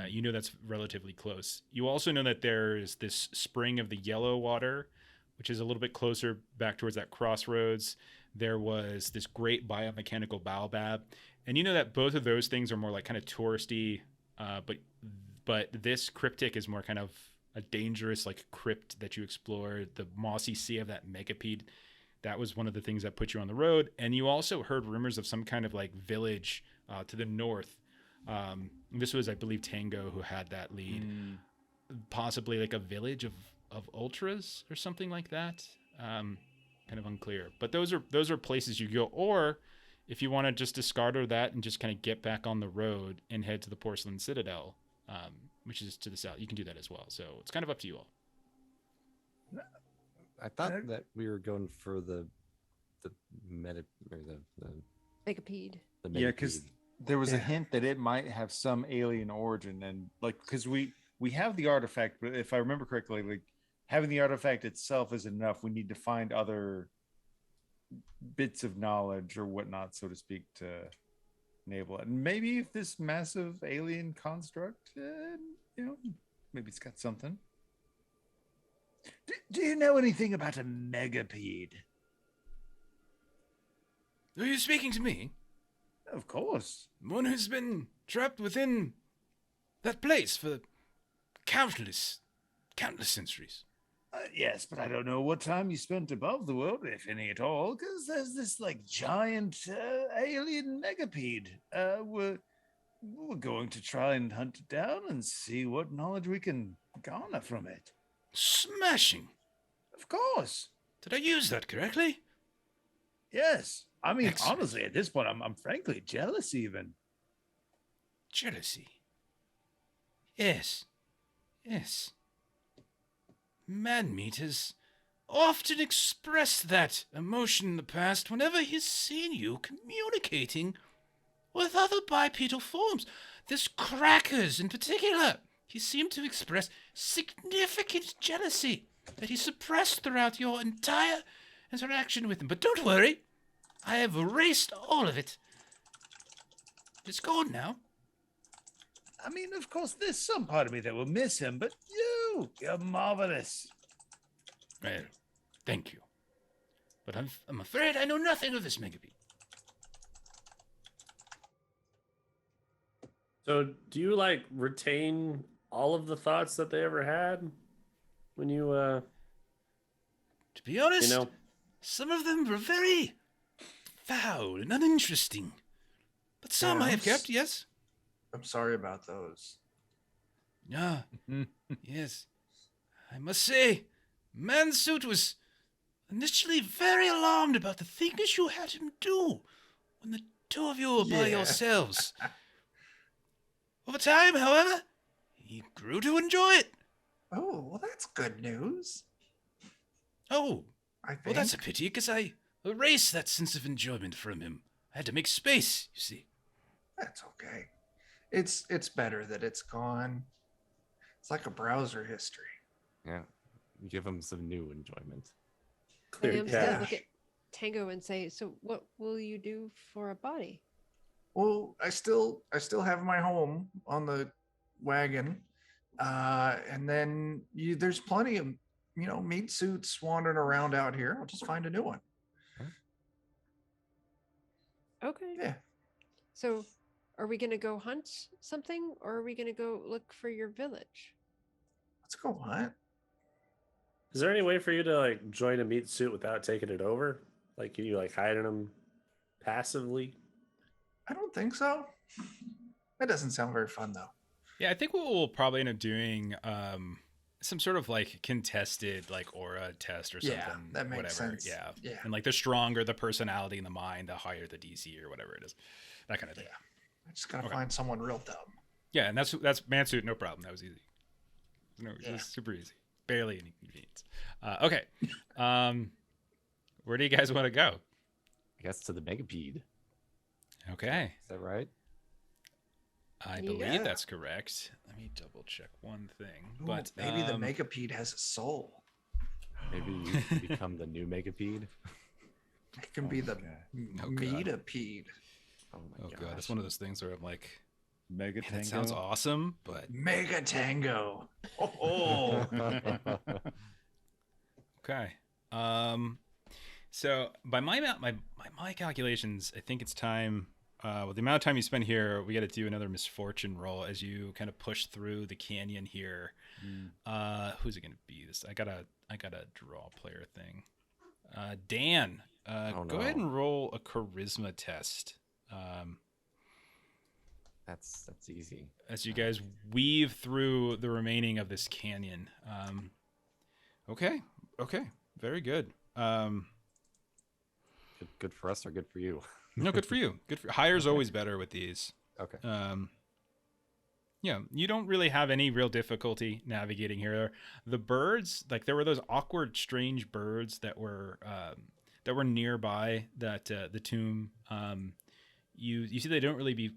You know that's relatively close. You also know that there's this spring of the yellow water, which is a little bit closer back towards that crossroads. There was this great biomechanical baobab. And you know that both of those things are more like kind of touristy, but this cryptic is more kind of a dangerous like crypt that you explore. The mossy sea of that megapede, that was one of the things that put you on the road. And you also heard rumors of some kind of like village to the north. This was, I believe, Tango who had that lead. Possibly like a village of ultras or something like that. Kind of unclear. But those are places you go. Or if you want to just discard all that and just kind of get back on the road and head to the Porcelain Citadel, which is to the south, you can do that as well. So it's kind of up to you all. I thought that we were going for the Megapede. Yeah, because there was a hint that it might have some alien origin, and like because we have the artifact, but if I remember correctly, like having the artifact itself is enough. We need to find other bits of knowledge or whatnot, so to speak, to enable it. And maybe if this massive alien construct, maybe it's got something. Do you know anything about a megapede? Are you speaking to me? Of course. One who's been trapped within that place for countless centuries. Yes, but I don't know what time you spent above the world, if any at all, because there's this like giant alien megapede. We're going to try and hunt it down and see what knowledge we can garner from it. Smashing. Of course. Did I use that correctly? Yes. I mean, Excellent. honestly, at this point, I'm frankly jealous even. Jealousy. Yes. Man-meat has often expressed that emotion in the past whenever he's seen you communicating with other bipedal forms. This Crackers in particular. He seemed to express significant jealousy that he suppressed throughout your entire interaction with him. But don't worry, I have erased all of it. It's gone now. I mean, of course, there's some part of me that will miss him, but you're marvelous. Well, thank you. But I'm afraid I know nothing of this megapede. So, do you like retain all of the thoughts that they ever had when you To be honest, some of them were very foul and uninteresting. But some I have kept, yes. I'm sorry about those. Ah, yes. I must say, Mansuit was initially very alarmed about the things you had him do when the two of you were by yourselves. Over time, however, he grew to enjoy it. Oh, well, that's good news. Oh, I think. well, that's a pity, because I erased that sense of enjoyment from him. I had to make space, you see. That's okay. It's better that it's gone. It's like a browser history. Yeah, give them some new enjoyment. Clear Liam's gonna look cache. at Tango and say, "So, what will you do for a body?" Well, I still have my home on the wagon, and then there's plenty of meat suits wandering around out here. I'll just find a new one. Okay. Yeah. So, are we gonna go hunt something, or are we gonna go look for your village? Let's go hunt. Is there any way for you to like join a meat suit without taking it over? Like, can you like hide in them passively? I don't think so. That doesn't sound very fun, though. Yeah, I think what we'll probably end up doing some sort of like contested like aura test or something. Yeah, that makes sense. Yeah. Yeah. And like the stronger the personality in the mind, the higher the DC or whatever it is. That kind of thing. Yeah. I just gotta find someone real dumb. Yeah, and that's Mansuit, no problem. That was easy. No, it was super easy. Barely any inconvenience. Okay. Where do you guys want to go? I guess to the Megapede. Okay. Is that right? I believe that's correct. Let me double check one thing. Ooh, but maybe the Megapede has a soul. Maybe you can become the new Megapede. It can be the Metapede. Oh my god, it's one of those things where I'm like, Mega Tango. That sounds awesome, but Mega Tango. Oh. Okay. So by my calculations, I think it's time. With the amount of time you spend here, we got to do another misfortune roll as you kind of push through the canyon here. Who's it gonna be? I gotta draw a player thing. Dan, go ahead and roll a charisma test. That's easy. As you guys weave through the remaining of this canyon. Okay, very good. Good for us or good for you? No, good for you. Higher's always better with these. Okay. Yeah, you don't really have any real difficulty navigating here. The birds, like there were those awkward, strange birds that were nearby that the tomb. You see they don't really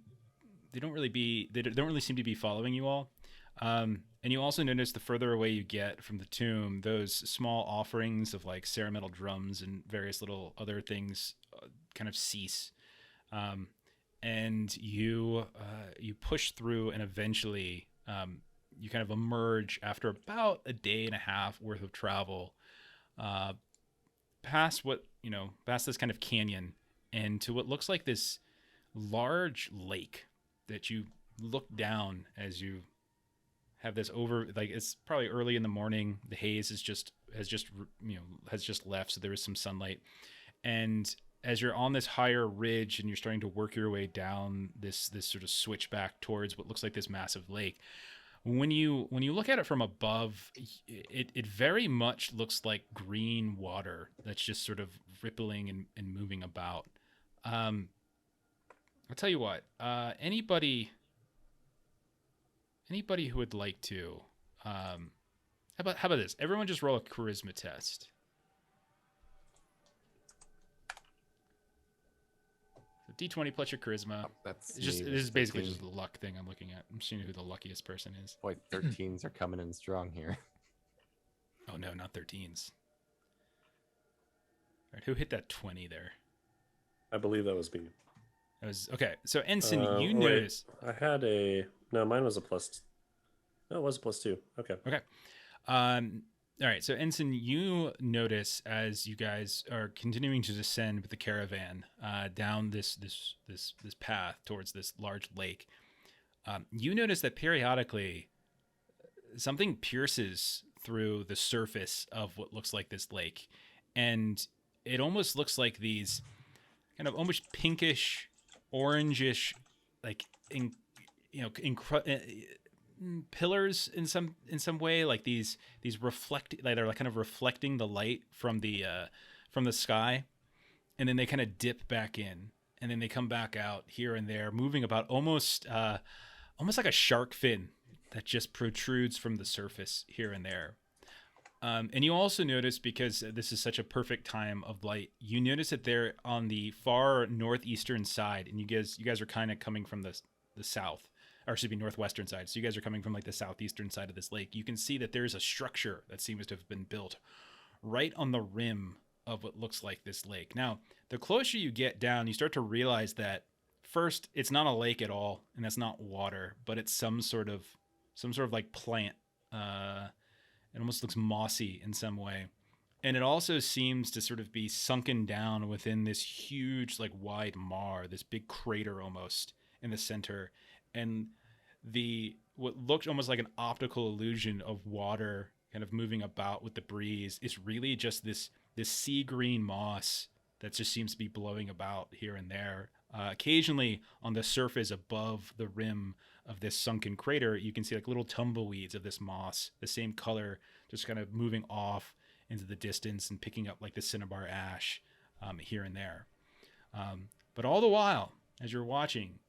seem to be following you all. And you also notice the further away you get from the tomb, those small offerings of like ceremonial drums and various little other things kind of cease. And you push through, and eventually you kind of emerge after about a day and a half worth of travel, past this kind of canyon, and to what looks like this large lake that you look down as you have this it's probably early in the morning. The haze has just left, so there is some sunlight. And as you're on this higher ridge and you're starting to work your way down this sort of switchback towards what looks like this massive lake, when you look at it from above, it very much looks like green water that's just sort of rippling and moving about. I'll tell you what, anybody who would like to, how about this? Everyone just roll a charisma test. So D20 plus your charisma. This is basically just the luck thing I'm looking at. I'm seeing who the luckiest person is. Boy, 13s are coming in strong here. Oh no, not 13s. All right, who hit that 20 there? I believe that was me. That was okay. So Ensen, you wait, notice. I had mine was a plus. No, it was a +2. Okay. Okay. All right. So Ensen, you notice as you guys are continuing to descend with the caravan down this path towards this large lake. You notice that periodically something pierces through the surface of what looks like this lake, and it almost looks like these kind of almost pinkish, orangish, like pillars in some way, like these reflect, like they're like kind of reflecting the light from the sky, and then they kind of dip back in, and then they come back out here and there, moving about almost like a shark fin that just protrudes from the surface here and there. And you also notice, because this is such a perfect time of light, you notice that they're on the far northeastern side, and you guys are kind of coming from the south, or excuse me, northwestern side. So you guys are coming from like the southeastern side of this lake. You can see that there's a structure that seems to have been built right on the rim of what looks like this lake. Now, the closer you get down, you start to realize that first, it's not a lake at all, and that's not water, but it's some sort of like plant. It almost looks mossy in some way. And it also seems to sort of be sunken down within this huge, like wide mar, this big crater almost in the center. And what looks almost like an optical illusion of water kind of moving about with the breeze is really just this sea green moss that just seems to be blowing about here and there. Occasionally on the surface above the rim of this sunken crater, you can see like little tumbleweeds of this moss, the same color, just kind of moving off into the distance and picking up like the cinnabar ash here and there. But all the while, as you're watching,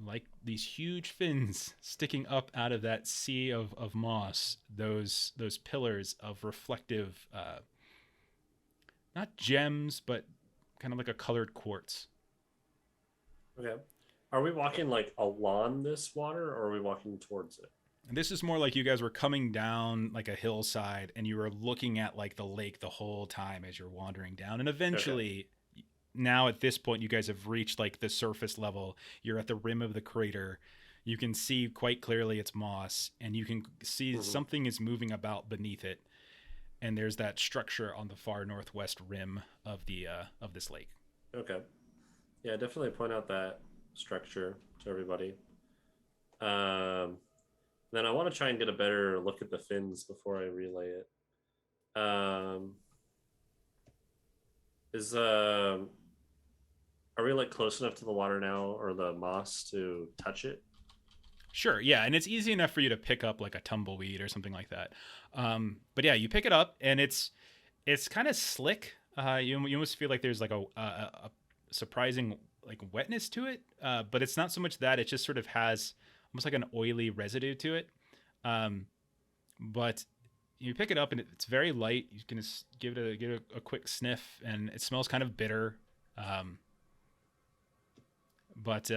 like these huge fins sticking up out of that sea of moss, those pillars of reflective, not gems, but kind of like a colored quartz. Okay. Are we walking like along this water, or are we walking towards it? And this is more like you guys were coming down like a hillside and you were looking at like the lake the whole time as you're wandering down. And eventually, now at this point, you guys have reached like the surface level. You're at the rim of the crater. You can see quite clearly it's moss, and you can see something is moving about beneath it. And there's that structure on the far northwest rim of the of this lake. Okay. Yeah, definitely point out that structure to everybody. Then I want to try and get a better look at the fins before I relay it. Are we like close enough to the water now, or the moss, to touch it? Sure, yeah, and it's easy enough for you to pick up like a tumbleweed or something like that. But yeah, you pick it up, and it's kind of slick. You almost feel like there's like a surprising like wetness to it, but it's not so much that. It just sort of has almost like an oily residue to it. But you pick it up, and it's very light. You can just give it a quick sniff, and it smells kind of bitter. But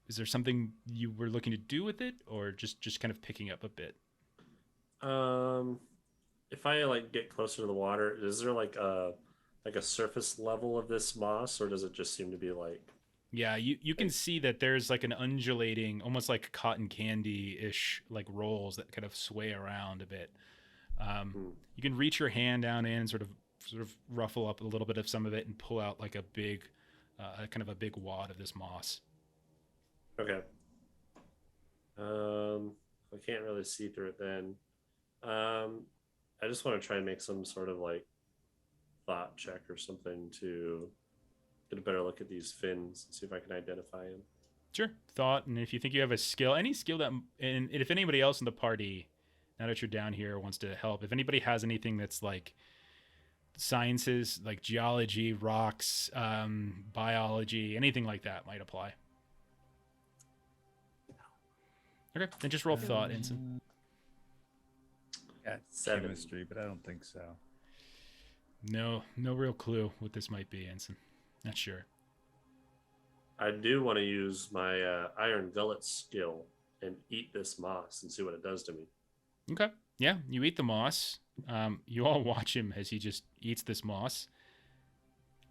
is there something you were looking to do with it, or just kind of picking up a bit? If I like get closer to the water, is there like a surface level of this moss, or does it just seem to be like? Yeah, you can see that there's like an undulating, almost like cotton candy-ish like rolls that kind of sway around a bit. You can reach your hand down in and sort of ruffle up a little bit of some of it and pull out like a big, kind of a big wad of this moss. Okay. I can't really see through it then. I just want to try and make some sort of like thought check or something to get a better look at these fins and see if I can identify them. Sure. Thought, and if you think you have a skill, any skill that, and if anybody else in the party, now that you're down here, wants to help, if anybody has anything that's like sciences, like geology, rocks, biology, anything like that might apply. Okay, then just roll thought, Ensen. Yeah, 7. chemistry, but I don't think so. No real clue what this might be, Ensen. Not sure. I do want to use my iron gullet skill and eat this moss and see what it does to me. Okay. Yeah, you eat the moss. You all watch him as he just eats this moss.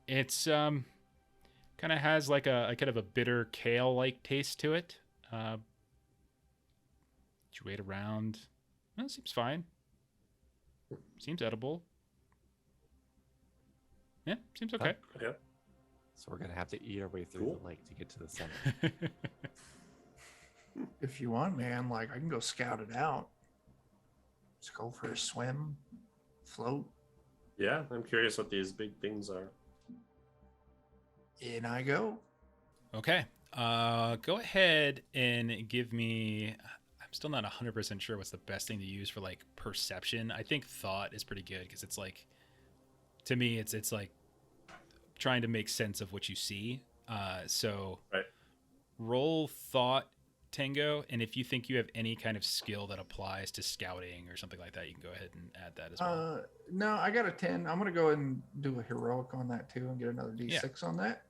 It's kind of has like a kind of a bitter kale-like taste to it. You wait around. Well, it seems fine. Seems edible. Yeah, seems okay. Okay. So we're gonna have to eat our way through Cool. the lake to get to the center. If you want, man, like I can go scout it out. Just go for a swim, float. Yeah, I'm curious what these big things are. In I go. Okay. Go ahead and give me. I'm still not 100% sure what's the best thing to use for like perception. I think thought is pretty good because it's like, to me, it's like trying to make sense of what you see. So Right. roll thought, Tango, and if you think you have any kind of skill that applies to scouting or something like that, you can go ahead and add that as well. No, I got a 10. I'm gonna go ahead and do a heroic on that too and get another D6 on that.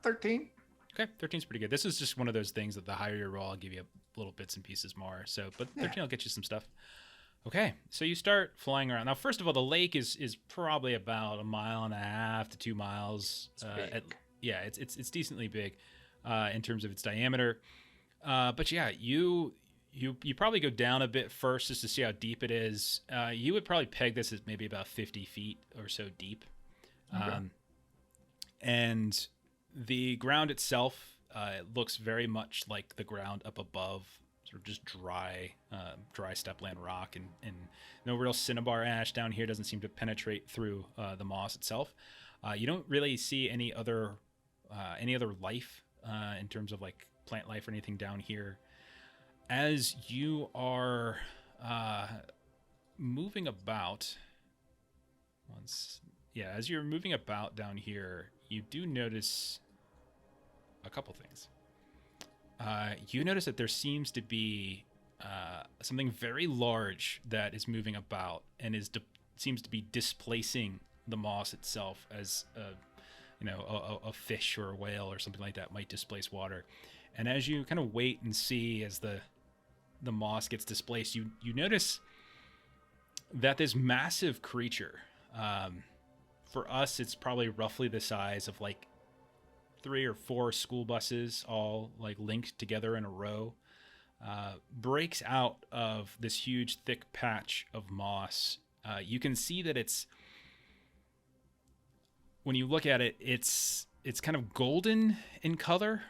13. Okay, 13 is pretty good. This is just one of those things that the higher your roll, I'll give you little bits and pieces more. So, but 13 will get you some stuff. Okay, so you start flying around. Now, first of all, the lake is probably about 1.5 miles to 2 miles. It's decently big in terms of its diameter. But yeah, you probably go down a bit first just to see how deep it is. You would probably peg this as maybe about 50 feet or so deep. Okay. And the ground itself looks very much like the ground up above, sort of just dry stepland rock, and no real cinnabar ash down here. Doesn't seem to penetrate through the moss itself. You don't really see any other life in terms of like plant life or anything down here. As you are moving about, as you're moving about down here, you do notice a couple things. You notice that there seems to be something very large that is moving about and seems to be displacing the moss itself, as a fish or a whale or something like that might displace water. And as you kind of wait and see as the moss gets displaced, you notice that this massive creature, for us, it's probably roughly the size of like 3 or 4 school buses, all like linked together in a row, breaks out of this huge thick patch of moss. You can see that when you look at it, it's kind of golden in color.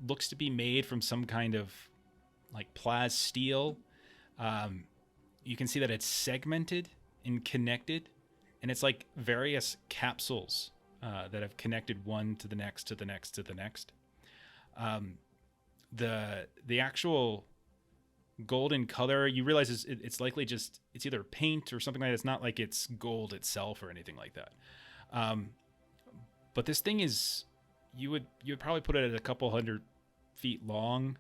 Looks to be made from some kind of like plasteel. You can see that it's segmented and connected, and it's like various capsules that have connected one to the next, to the next, to the next. The actual golden color, you realize it's likely just, it's either paint or something like that. It's not like it's gold itself or anything like that. But this thing is, you would probably put it at a couple 100 feet long.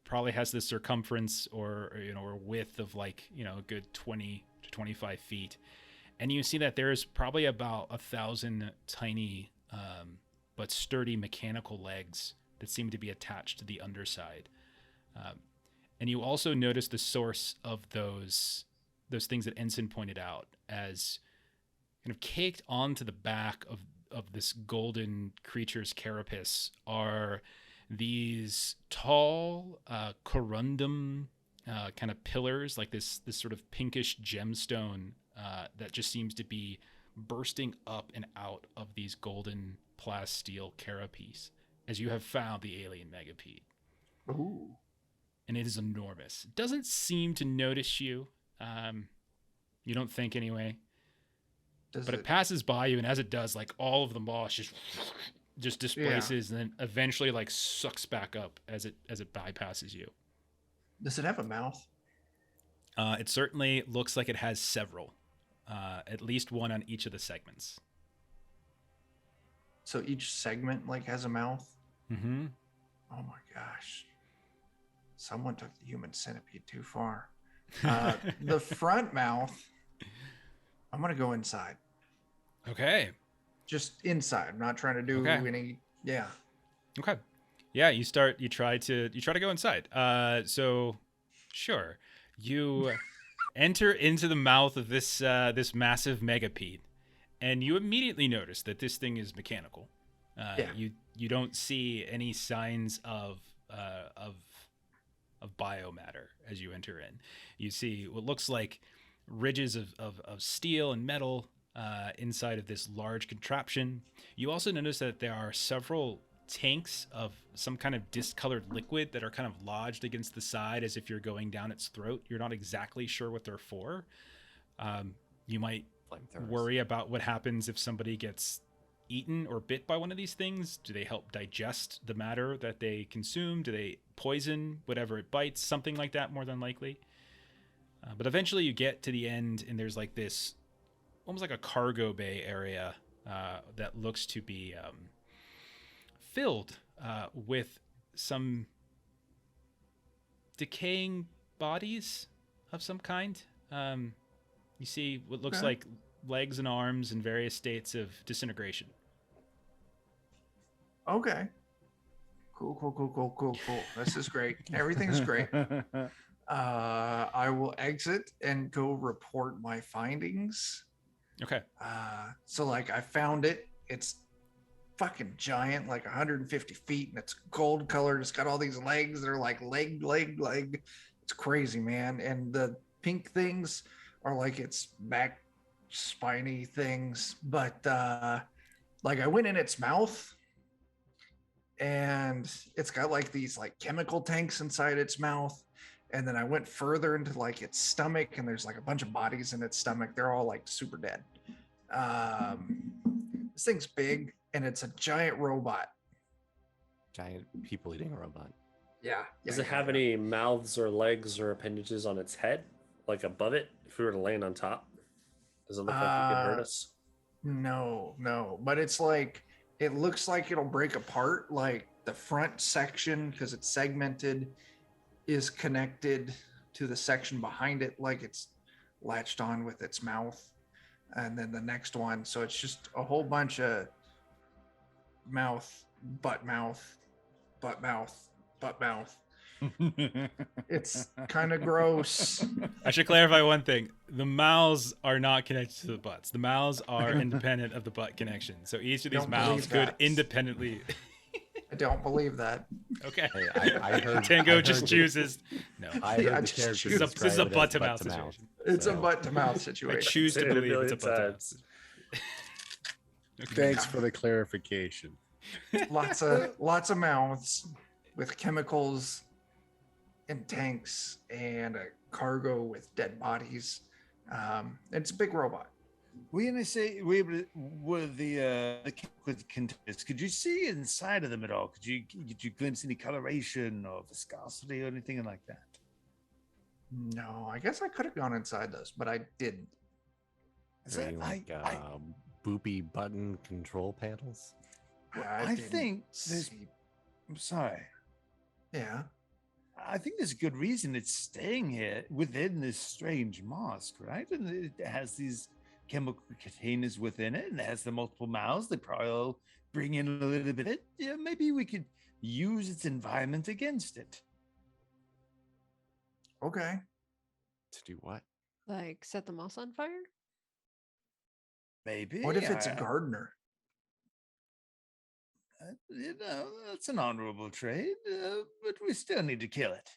Probably has the circumference or width of like, a good 20 to 25 feet. And you see that there's probably about 1,000 tiny but sturdy mechanical legs that seem to be attached to the underside. And you also notice the source of those things that Ensen pointed out as kind of caked onto the back of this golden creature's carapace are these tall corundum kind of pillars, like this sort of pinkish gemstone that just seems to be bursting up and out of these golden plasteel carapace, as you have found the alien megapede. Ooh. And it is enormous. It doesn't seem to notice you. You don't think anyway. But it passes by you, and as it does, like all of the moss just displaces, and then eventually like sucks back up as it bypasses you. Does it have a mouth? It certainly looks like it has several, at least one on each of the segments. So each segment like has a mouth? Mm-hmm. Oh my gosh. Someone took the human centipede too far. The front mouth, I'm going to go inside. Okay. Just inside. I'm not trying to do any. Yeah. Okay. Yeah, you try to go inside. So sure. You enter into the mouth of this massive megapede, and you immediately notice that this thing is mechanical. You don't see any signs of biomatter as you enter in. You see what looks like ridges of steel and metal inside of this large contraption. You also notice that there are several tanks of some kind of discolored liquid that are kind of lodged against the side as if you're going down its throat. You're not exactly sure what they're for. You might worry about what happens if somebody gets eaten or bit by one of these things. Do they help digest the matter that they consume? Do they poison whatever it bites? Something like that, more than likely. But eventually you get to the end, and there's like this almost like a cargo bay area that looks to be filled with some decaying bodies of some kind. You see what looks like legs and arms in various states of disintegration. Okay. Cool. This is great. Everything's great. I will exit and go report my findings. Okay. So like I found it. It's fucking giant, like 150 feet, and it's gold colored. It's got all these legs that are like leg. It's crazy, man. And the pink things are like its back spiny things. But like I went in its mouth, and it's got like these like chemical tanks inside its mouth. And then I went further into like its stomach, and there's like a bunch of bodies in its stomach. They're all like super dead. This thing's big, and it's a giant robot. Giant people eating robot. Yeah. Does it have any mouths or legs or appendages on its head, like above it? If we were to land on top, does it look like it could hurt us? No. But it's like, it looks like it'll break apart. Like the front section, because it's segmented, is connected to the section behind it, like it's latched on with its mouth. And then the next one, so it's just a whole bunch of mouth, butt mouth, butt mouth, butt mouth. It's kind of gross. I should clarify one thing. The mouths are not connected to the butts. The mouths are independent of the butt connection. So each of these Don't mouths believe could that. independently. I don't believe that. Okay. Hey, I heard Tango I just heard chooses. No. I heard Yeah, the just character choose- This is a describe it as butt to mouth mouth, situation. It's a so- butt to mouth I situation. choose to Say it a believe it's a million butt to mouth. times. Okay. Thanks for the clarification. lots of mouths with chemicals and tanks and a cargo with dead bodies. It's a big robot. When I say we able to, with the containers, could you see inside of them at all? Did you glimpse any coloration or viscosity or anything like that? No, I guess I could have gone inside those, but I didn't. Is there any, like boopy button control panels? I didn't think there's. see- I'm sorry. Yeah. I think there's a good reason it's staying here within this strange mask, right? And it has these chemical containers within it, and it has the multiple mouths. They probably all bring in a little bit. Yeah, maybe we could use its environment against it. Okay. To do what? Like set the moss on fire? Maybe. What if it's a gardener? That's an honorable trade, but we still need to kill it.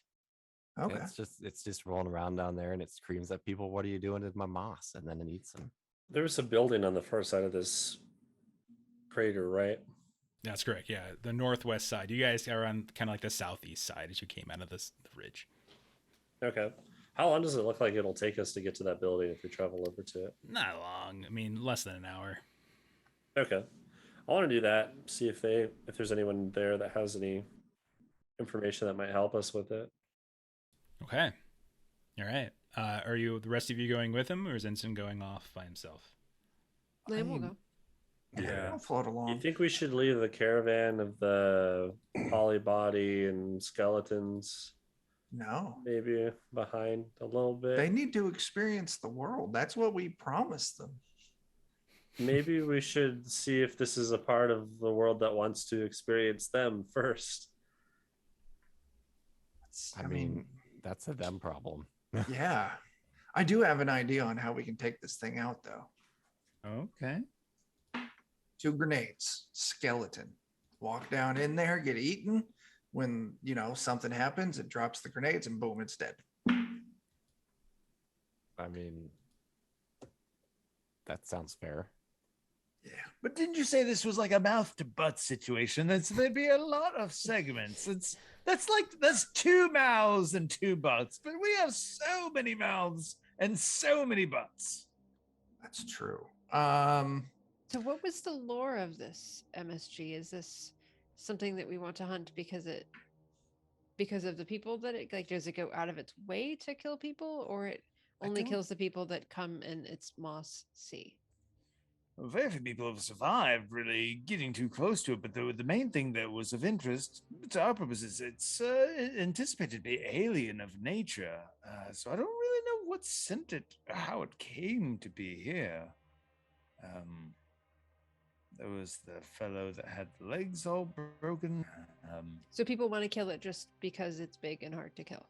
Okay. It's just rolling around down there and it screams at people, "What are you doing to my moss?" And then it eats them. There was a building on the far side of this crater, right? That's correct. Yeah, the northwest side. You guys are on kind of like the southeast side as you came out of the ridge. Okay. How long does it look like it'll take us to get to that building if we travel over to it? Not long. I mean, less than an hour. Okay. I want to do that. See if there's anyone there that has any information that might help us with it. Okay. All right. Are the rest of you going with him, or is Ensign going off by himself? Liam will go. Yeah. I'll float Do you along. think we should leave the caravan of the polybody and skeletons No. maybe behind a little bit? They need to experience the world. That's what we promised them. Maybe we should see if this is a part of the world that wants to experience them first. I mean, that's a them problem. Yeah. I do have an idea on how we can take this thing out, though. Okay. 2 grenades, skeleton. Walk down in there, get eaten. When, something happens, it drops the grenades and boom, it's dead. I mean, that sounds fair. Yeah. But didn't you say this was like a mouth to butt situation? There'd be a lot of segments. That's 2 mouths and 2 butts, but we have so many mouths and so many butts. That's true. So what was the lore of this MSG? Is this something that we want to hunt because of the people that it, like, does it go out of its way to kill people, or it only kills the people that come in its moss sea? Very few people have survived really getting too close to it, but the main thing that was of interest to our purposes, it's anticipated to be alien of nature. So I don't really know what sent it, or how it came to be here. There was the fellow that had the legs all broken. So people want to kill it just because it's big and hard to kill.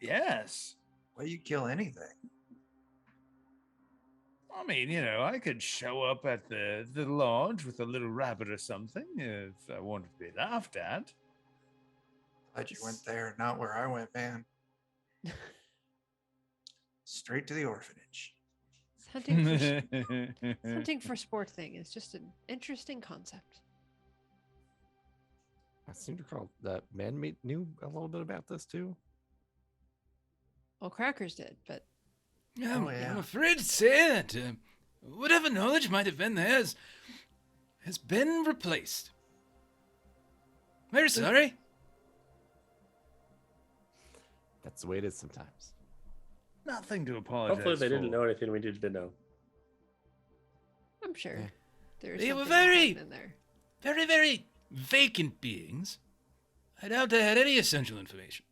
Yes. Well, you kill anything. I mean, I could show up at the lodge with a little rabbit or something if I wanted to be laughed at. Glad you went there, not where I went, man. Straight to the orphanage. Hunting for sport thing is just an interesting concept. I seem to recall that man knew a little bit about this too. Well, Crackers did, but Oh, yeah. I'm afraid to say that whatever knowledge might have been there has been replaced. Very sorry. That's the way it is sometimes. Nothing to apologize. Hopefully they didn't for. know anything we needed to know. I'm sure Yeah. there's They were something very- important in there. Very, very vacant beings. I doubt they had any essential information.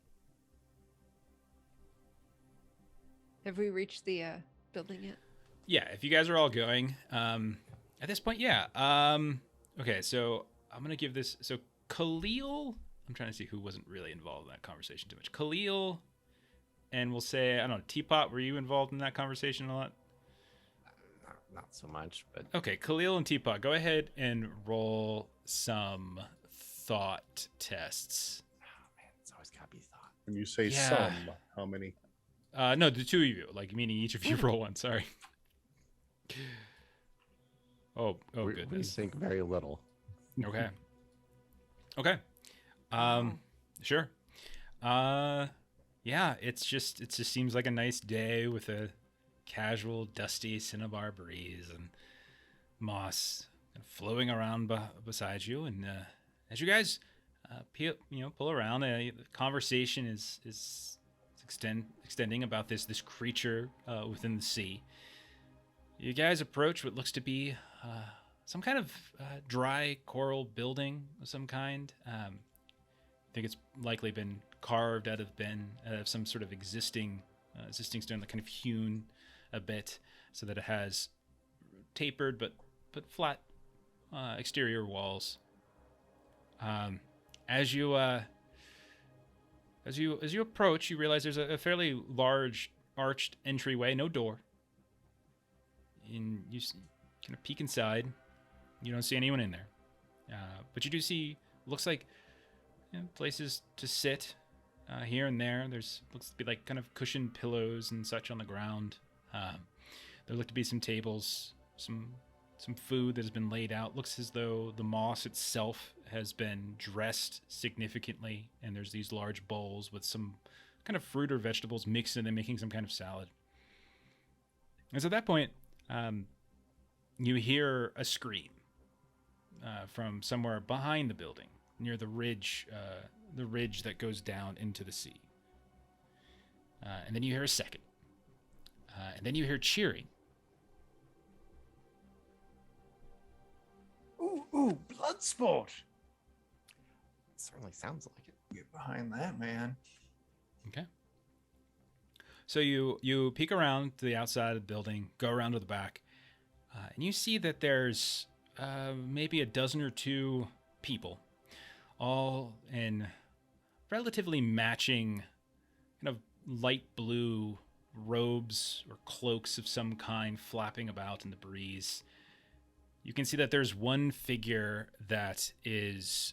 Have we reached the building yet? Yeah, if you guys are all going, at this point, yeah. Okay, so I'm gonna give this. So Khalil, I'm trying to see who wasn't really involved in that conversation too much. Khalil, and we'll say I don't know. Teapot, were you involved in that conversation a lot? Not so much, but Okay, Khalil and Teapot, go ahead and roll some thought tests. oh man, it's always gotta be thought. When you say Yeah. some, how many? No, the two of you, like meaning each of you roll one. Sorry. Oh, we goodness. think very little. Okay. Okay. Sure. Yeah, it just seems like a nice day with a casual, dusty cinnabar breeze and moss kind of flowing around beside you. And as you guys, pull around, the conversation is extending about this creature within the sea. You guys approach what looks to be some kind of dry coral building of some kind. I think it's likely been carved out of some sort of existing stone, like kind of hewn a bit, so that it has tapered but flat exterior walls. As you approach, you realize there's a fairly large arched entryway, no door. And you kind of peek inside. You don't see anyone in there, but you do see. Looks like places to sit here and there. Looks to be like kind of cushioned pillows and such on the ground. There look to be some tables, some food that has been laid out. Looks as though the moss itself has been dressed significantly, and there's these large bowls with some kind of fruit or vegetables mixed in and making some kind of salad. And so at that point, you hear a scream from somewhere behind the building, near the ridge that goes down into the sea. And then you hear a second. And then you hear cheering. Ooh, blood sport. It certainly sounds like it. Get behind that, man. Okay. So you peek around to the outside of the building, go around to the back, and you see that there's maybe a dozen or two people, all in relatively matching kind of light blue robes or cloaks of some kind flapping about in the breeze. You can see that there's one figure that is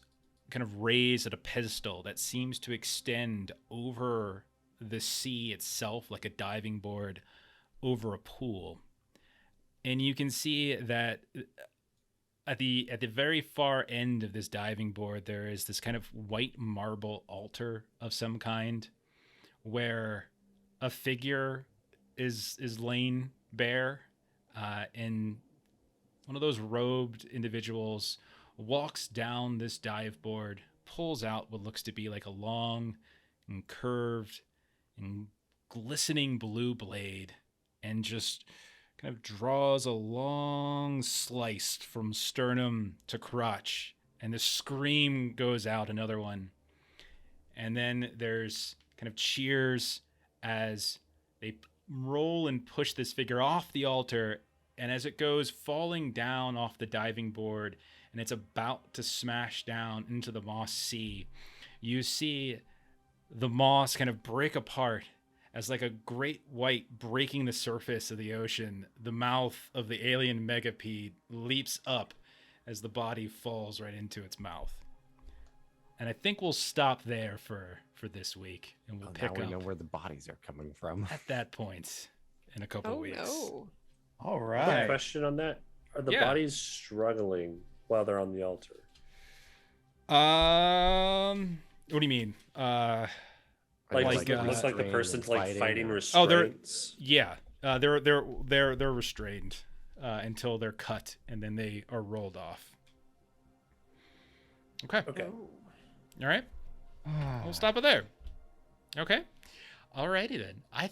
kind of raised at a pedestal that seems to extend over the sea itself, like a diving board over a pool. And you can see that at the very far end of this diving board, there is this kind of white marble altar of some kind, where a figure is laying bare, and one of those robed individuals walks down this dive board, pulls out what looks to be like a long and curved and glistening blue blade, and just kind of draws a long slice from sternum to crotch, and the scream goes out, another one. And then there's kind of cheers as they roll and push this figure off the altar, and as it goes falling down off the diving board and it's about to smash down into the moss sea, you see the moss kind of break apart as like a great white breaking the surface of the ocean. The mouth of the alien megapede leaps up as the body falls right into its mouth. And I think we'll stop there for this week, and we'll pick now we up know where the bodies are coming from. at that point in a couple of Oh weeks. no. All I have a right. question on that. Are the Yeah. bodies struggling while they're on the altar? What do you mean? Like, Like, it looks like the restrained person's and like fighting or- restraints. Yeah, they're restrained until they're cut, and then they are rolled off. Okay. Okay. All right. We'll stop it there. Okay. Alrighty then. I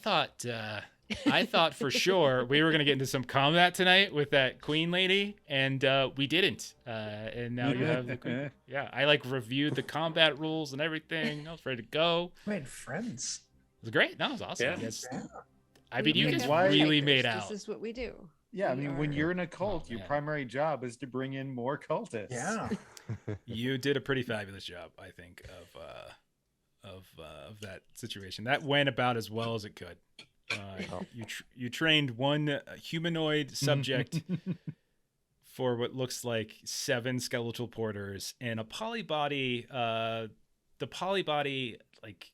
thought for sure we were gonna get into some combat tonight with that queen lady, and we didn't. And now you have the queen. Yeah, I like reviewed the combat rules and everything. I was ready to go. Made friends. It was great. That was awesome. Yeah. Yes. Yeah. I mean, you We guys have why- really fighters. made out. This is what we do. Yeah, I We mean, when are- you're in a cult, your man. primary job is to bring in more cultists. Yeah. You did a pretty fabulous job, I think, of that situation. That went about as well as it could. You trained one humanoid subject for what looks like 7 skeletal porters and a polybody. The polybody like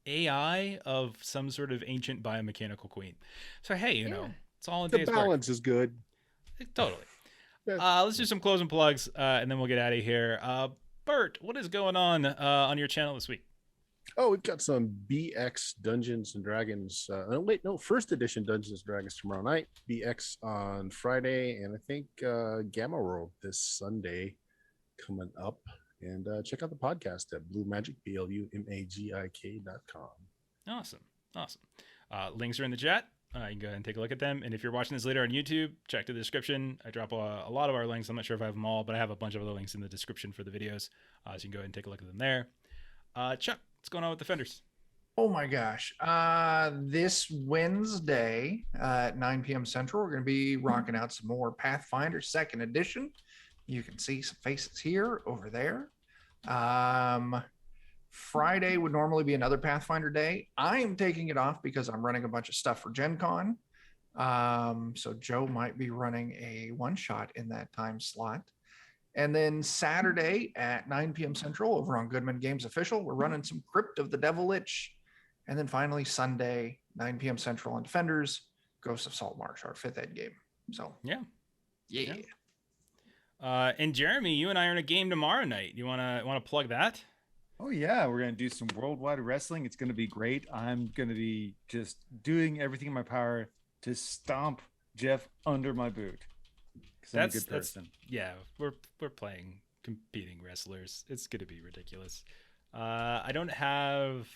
AI of some sort of ancient biomechanical queen. So hey, you know, Yeah. it's all in The day's work. balance is good. Totally. Yeah. Let's do some closing plugs, and then we'll get out of here. Bert, what is going on your channel this week? Oh, we've got some BX Dungeons and Dragons. First edition Dungeons and Dragons tomorrow night. BX on Friday, and I think Gamma World this Sunday coming up. And check out the podcast at BlueMagic, BLUMAGIK.com. Awesome. Links are in the chat. You can go ahead and take a look at them. And if you're watching this later on YouTube, check the description. I drop a lot of our links. I'm not sure if I have them all, but I have a bunch of other links in the description for the videos. So you can go ahead and take a look at them there. Chuck, what's going on with Defenders? Oh my gosh. This Wednesday at 9 p.m. Central, we're going to be rocking out some more Pathfinder 2nd Edition. You can see some faces here, over there. Friday would normally be another Pathfinder day. I'm taking it off because I'm running a bunch of stuff for Gen Con. So Joe might be running a one-shot in that time slot. And then Saturday at 9 p.m. Central over on Goodman Games Official, we're running some Crypt of the Devil Lich. And then finally Sunday, 9 p.m. Central on Defenders, Ghost of Saltmarsh, our 5th ed game. So Yeah. yeah. And Jeremy, you and I are in a game tomorrow night. You wanna plug that? Oh yeah, we're gonna do some worldwide wrestling. It's gonna be great. I'm gonna be just doing everything in my power to stomp Jeff under my boot. Because I'm a good person. Yeah, we're playing competing wrestlers. It's gonna be ridiculous. I don't have.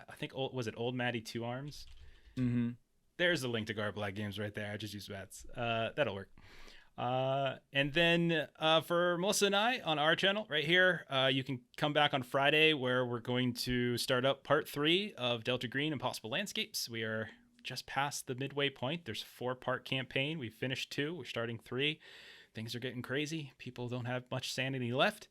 I think was it Old Matty 2 Arms? Mm-hmm. There's a link to Gar Black Games right there. I just use bats. That'll work. And then for Melissa and I on our channel right here, you can come back on Friday where we're going to start up part 3 of Delta Green Impossible Landscapes. We are just past the midway point. There's a 4-part campaign. We finished 2. We're starting 3. Things are getting crazy. People don't have much sanity left.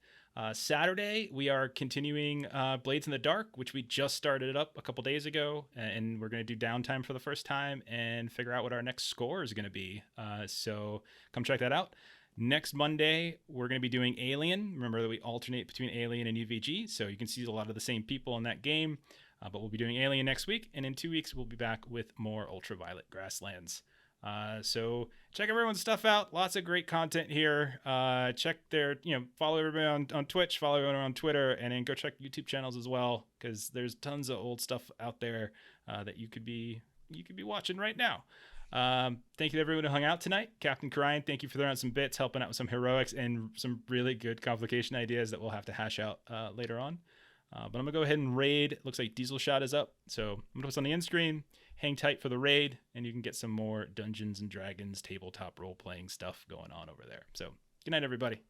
Saturday, we are continuing Blades in the Dark, which we just started up a couple days ago, and we're going to do downtime for the first time and figure out what our next score is going to be. So come check that out. Next Monday, we're going to be doing Alien. Remember that we alternate between Alien and UVG, so you can see a lot of the same people in that game. But we'll be doing Alien next week, and in 2 weeks, we'll be back with more Ultraviolet Grasslands. So check everyone's stuff out. Lots of great content here. Check their, follow everybody on Twitch, follow everyone on Twitter, and then go check YouTube channels as well, because there's tons of old stuff out there that you could be watching right now. Thank you to everyone who hung out tonight. Captain Karian, thank you for throwing out some bits, helping out with some heroics and some really good complication ideas that we'll have to hash out later on. But I'm gonna go ahead and raid. Looks like Diesel Shot is up, so I'm gonna post on the end screen. Hang tight for the raid, and you can get some more Dungeons and Dragons tabletop role-playing stuff going on over there. So, good night, everybody.